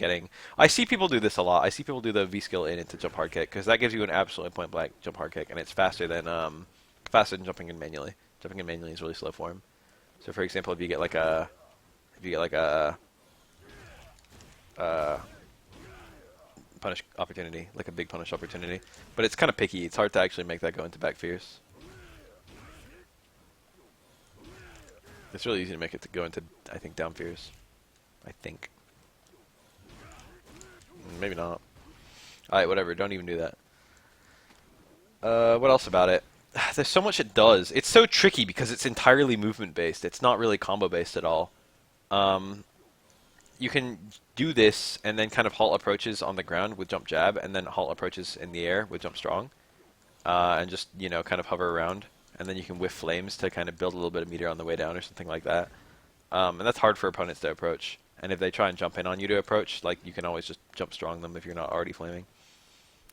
I see people do this a lot. I see people do the V skill in into jump hard kick because that gives you an absolute point blank jump hard kick, and it's faster than jumping in manually. Jumping in manually is really slow for him. So for example, if you get like a punish opportunity, like a big punish opportunity, but it's kind of picky. It's hard to actually make that go into back fierce. It's really easy to make it to go into, I think, down fierce. I think. Maybe not. Alright, whatever. Don't even do that. What else about it? There's so much it does. It's so tricky because it's entirely movement based. It's not really combo based at all. You can do this and then kind of halt approaches on the ground with jump jab, and then halt approaches in the air with jump strong, and just, you know, kind of hover around, and then you can whiff flames to kind of build a little bit of meter on the way down or something like that. And that's hard for opponents to approach. And if they try and jump in on you to approach, like, you can always just jump strong them if you're not already flaming.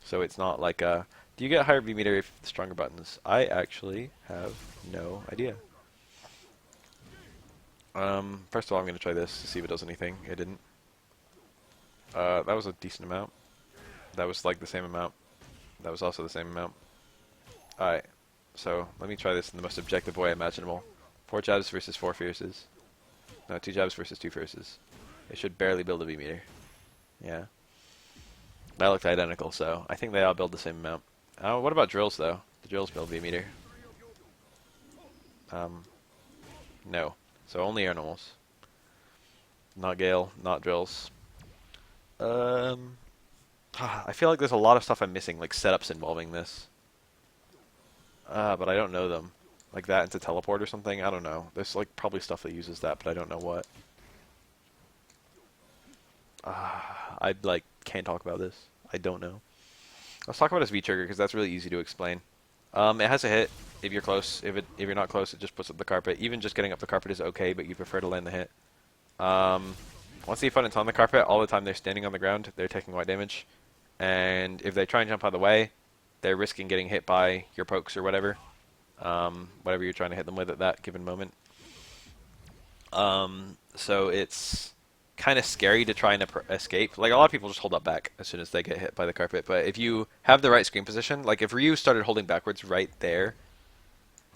So it's not like do you get higher V meter if the stronger buttons? I actually have no idea. First of all, I'm going to try this to see if it does anything. It didn't. That was a decent amount. That was like the same amount. That was also the same amount. Alright, so let me try this in the most objective way imaginable. 4 jabs versus 4 fierces. No, 2 jabs versus 2 fierces. It should barely build a V meter. Yeah. That looked identical, so I think they all build the same amount. What about drills, though? The drills build V meter. No. So only air normals. Not Gale, not drills. I feel like there's a lot of stuff I'm missing, like setups involving this. But I don't know them. Like that into teleport or something? I don't know. There's like probably stuff that uses that, but I don't know what. I like can't talk about this. I don't know. Let's talk about his V trigger because that's really easy to explain. It has a hit if you're close. If you're not close, it just puts up the carpet. Even just getting up the carpet is okay, but you prefer to land the hit. Once the opponent's on the carpet, all the time they're standing on the ground, they're taking white damage. And if they try and jump out of the way, they're risking getting hit by your pokes or whatever. Whatever you're trying to hit them with at that given moment. So it's kind of scary to try and escape. Like, a lot of people just hold up back as soon as they get hit by the carpet. But if you have the right screen position, like if Ryu started holding backwards right there,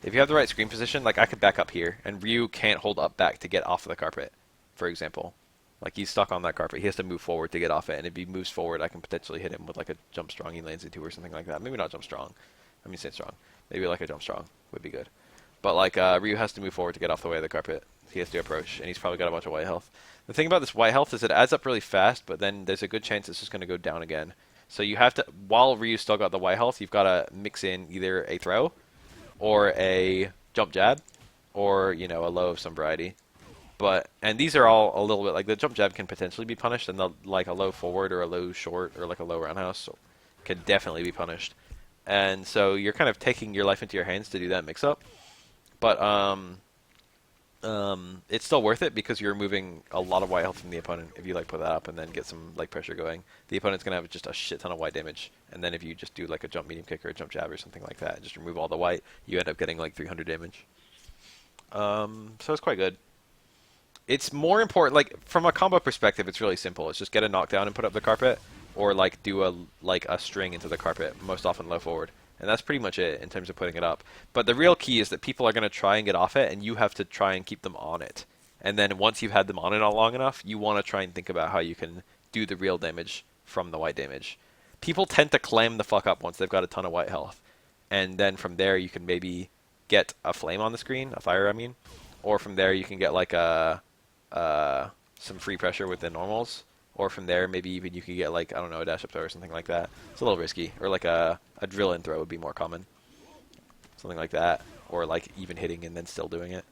if you have the right screen position, like I could back up here, and Ryu can't hold up back to get off of the carpet, for example. Like he's stuck on that carpet. He has to move forward to get off it, and if he moves forward, I can potentially hit him with like a jump strong he lands into or something like that. Maybe not jump strong. I mean, stay strong. Maybe like a jump strong would be good. But like Ryu has to move forward to get off the way of the carpet. He has to approach, and he's probably got a bunch of white health. The thing about this white health is it adds up really fast, but then there's a good chance it's just going to go down again. So you have to, while Ryu's still got the white health, you've got to mix in either a throw, or a jump jab, or you know a low of some variety. And these are all a little bit like the jump jab can potentially be punished, and like a low forward or a low short or like a low roundhouse can definitely be punished. And so you're kind of taking your life into your hands to do that mix up. But it's still worth it because you're removing a lot of white health from the opponent if you like put that up and then get some like pressure going. The opponent's gonna have just a shit ton of white damage, and then if you just do like a jump medium kick or a jump jab or something like that, and just remove all the white, you end up getting like 300 damage. So it's quite good. It's more important, like from a combo perspective, it's really simple. It's just get a knockdown and put up the carpet, or like do a string into the carpet, most often low forward. And that's pretty much it in terms of putting it up. But the real key is that people are going to try and get off it, and you have to try and keep them on it. And then once you've had them on it all long enough, you want to try and think about how you can do the real damage from the white damage. People tend to clam the fuck up once they've got a ton of white health. And then from there you can maybe get a flame on the screen, a fire I mean. Or from there you can get like some free pressure with the normals. Or from there, maybe even you could get like, I don't know, a dash up throw or something like that. It's a little risky. Or like a drill in throw would be more common. Something like that. Or like even hitting and then still doing it.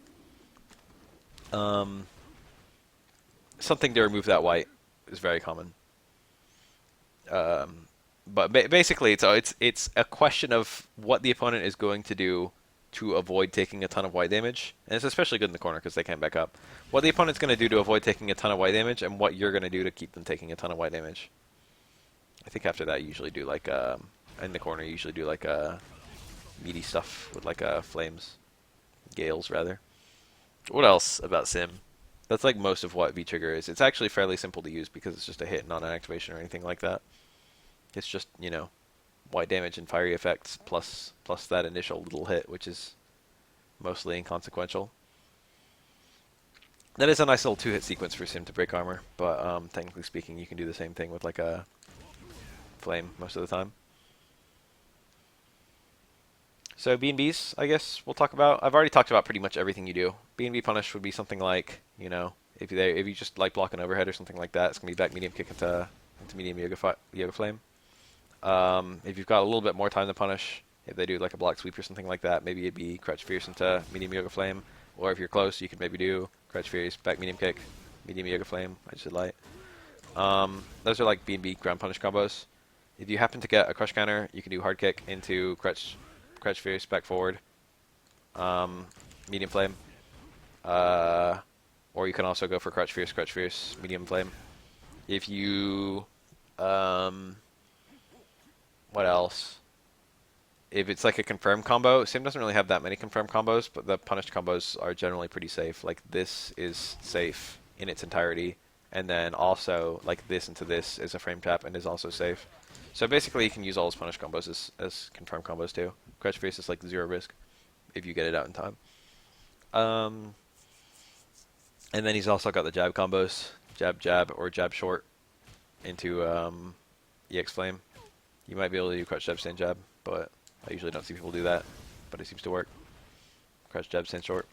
Something to remove that white is very common. But basically, it's a question of what the opponent is going to do to avoid taking a ton of white damage. And it's especially good in the corner because they can't back up. What the opponent's going to do to avoid taking a ton of white damage, and what you're going to do to keep them taking a ton of white damage. I think after that you usually do like, in the corner you usually do like meaty stuff with like flames. Gales, rather. What else about Sim? That's like most of what V-Trigger is. It's actually fairly simple to use because it's just a hit, not an activation or anything like that. It's just, you know, white damage and fiery effects plus that initial little hit, which is mostly inconsequential. That is a nice little 2-hit sequence for Sim to break armor, but technically speaking, you can do the same thing with like a flame most of the time. So B&Bs, I guess we'll talk about. I've already talked about pretty much everything you do. B&B punish would be something like, you know, if you just like block an overhead or something like that, it's gonna be back medium kick into medium yoga flame. If you've got a little bit more time to punish, if they do like a block sweep or something like that, maybe it'd be Crouch Fierce into medium yoga flame. Or if you're close, you could maybe do Crouch Fierce, back medium kick, medium yoga flame. I just did light. Those are like B&B ground punish combos. If you happen to get a crush counter, you can do hard kick into Crouch Fierce, back forward, medium flame. Or you can also go for Crouch Fierce, medium flame. If you... what else? if it's like a confirmed combo, Sim doesn't really have that many confirmed combos, but the punished combos are generally pretty safe. Like this is safe in its entirety, and then also like this into this is a frame trap and is also safe. So basically, you can use all his punished combos as confirmed combos too. Crouch Face is like 0 risk if you get it out in time. Um, and then he's also got the jab combos, jab jab or jab short into EX Flame. You might be able to do crouch jab stand jab, but I usually don't see people do that. But it seems to work. Crouch jab stand short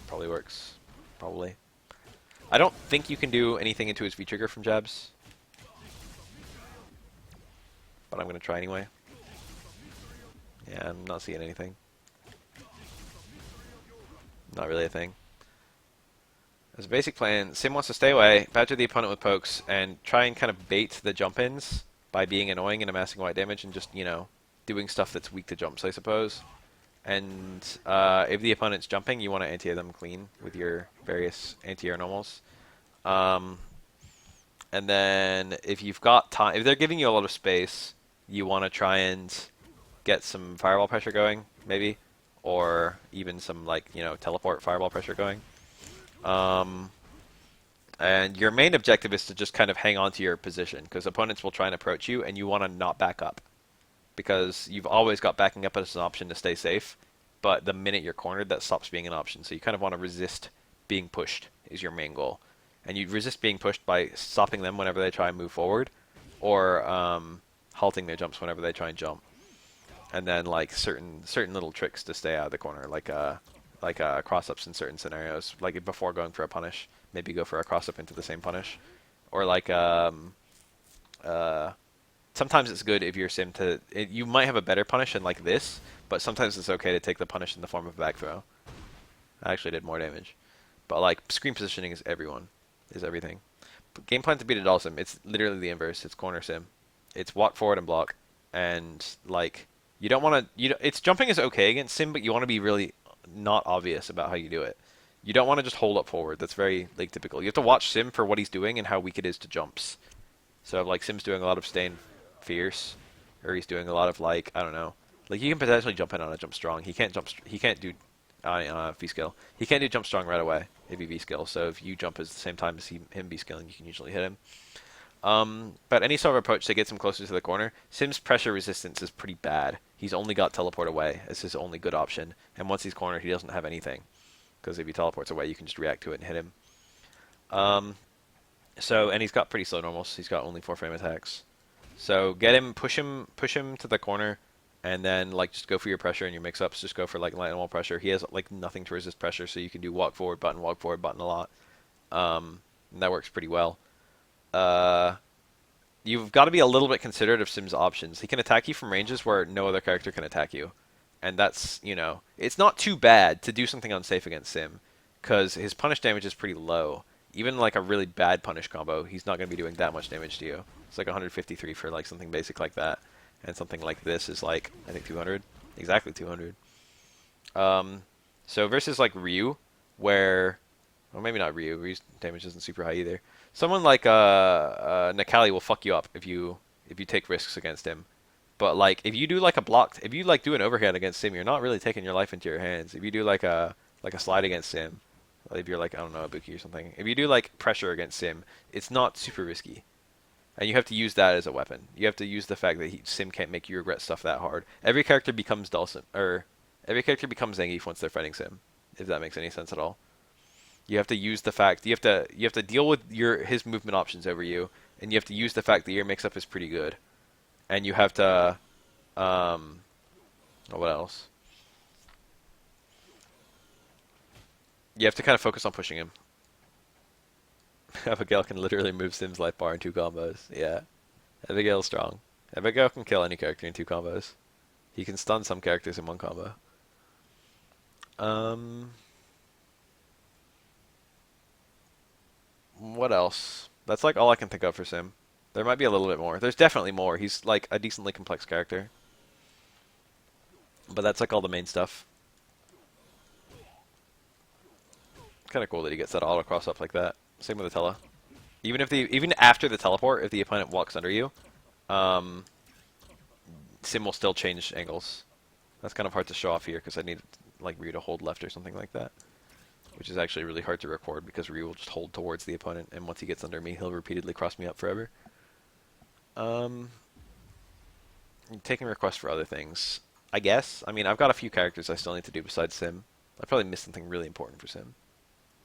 probably works. Probably. I don't think you can do anything into his V trigger from jabs, but I'm gonna try anyway. Yeah, I'm not seeing anything. Not really a thing. As a basic plan, Sim wants to stay away, badger the opponent with pokes, and try and kind of bait the jump-ins by being annoying and amassing white damage and just, you know, doing stuff that's weak to jumps, I suppose. And if the opponent's jumping, you want to anti-air them clean with your various anti-air normals. And then if you've got time, if they're giving you a lot of space, you want to try and get some fireball pressure going, maybe, or even some like, you know, teleport fireball pressure going. And your main objective is to just kind of hang on to your position, because opponents will try and approach you, and you want to not back up, because you've always got backing up as an option to stay safe, but the minute you're cornered, that stops being an option. So you kind of want to resist being pushed is your main goal. And you resist being pushed by stopping them whenever they try and move forward, or halting their jumps whenever they try and jump. And then like certain little tricks to stay out of the corner, like cross-ups in certain scenarios, like before going for a punish, maybe go for a cross-up into the same punish, or like sometimes it's good if you're Sim to, you might have a better punish than like this, but sometimes it's okay to take the punish in the form of a back throw. I actually did more damage, but like screen positioning is everything. But game plan to beat a Dhalsim, it's literally the inverse. It's corner Sim. It's walk forward and block, and like you don't want to. It's jumping is okay against Sim, but you want to be really not obvious about how you do it. You don't want to just hold up forward. That's very like typical. You have to watch Sim for what he's doing and how weak it is to jumps. So like Sim's doing a lot of staying fierce, or he's doing a lot of like, I don't know, like you can potentially jump in on a jump strong. He can't jump. He can't do V skill. He can't do jump strong right away if he V skill. So if you jump at the same time as him V skilling, you can usually hit him. But any sort of approach that gets him closer to the corner, Sim's pressure resistance is pretty bad. He's only got teleport away as his only good option, and once he's cornered, he doesn't have anything. Because if he teleports away, you can just react to it and hit him. And he's got pretty slow normals. He's got only 4 frame attacks. So get him, push him to the corner, and then like just go for your pressure and your mix-ups. Just go for like light and wall pressure. He has like nothing to resist pressure, so you can do walk forward button a lot. And that works pretty well. You've got to be a little bit considerate of Sim's options. He can attack you from ranges where no other character can attack you. And that's, you know, it's not too bad to do something unsafe against Sim, because his punish damage is pretty low. Even like a really bad punish combo, he's not going to be doing that much damage to you. It's like 153 for like something basic like that. And something like this is like, I think 200. Exactly 200. So versus like Ryu, where, well maybe not Ryu, Ryu's damage isn't super high either. Someone like Nakali will fuck you up if you take risks against him. But like if you do like a block, if you like do an overhead against Sim, you're not really taking your life into your hands. If you do like a slide against Sim, if you're like, I don't know, a Buki or something. If you do like pressure against Sim, it's not super risky. And you have to use that as a weapon. You have to use the fact that Sim can't make you regret stuff that hard. Every character becomes Dhalsim, or every character becomes Zangief once they're fighting Sim, if that makes any sense at all. You have to use the fact you have to deal with his movement options over you, and you have to use the fact that your mix-up is pretty good. And you have to, what else? You have to kind of focus on pushing him. Abigail can literally move Sim's life bar in 2 combos. Yeah. Abigail's strong. Abigail can kill any character in 2 combos. He can stun some characters in 1 combo. What else? That's like all I can think of for Sim. There might be a little bit more. There's definitely more. He's like a decently complex character. But that's like all the main stuff. Kind of cool that he gets that auto cross up like that. Same with the tele. Even after the teleport, if the opponent walks under you, Sim will still change angles. That's kind of hard to show off here because I need like Ryu to hold left or something like that, which is actually really hard to record because Ryu will just hold towards the opponent, and once he gets under me, he'll repeatedly cross me up forever. Um, Taking requests for other things. I guess. I mean, I've got a few characters I still need to do besides Sim. I probably missed something really important for Sim.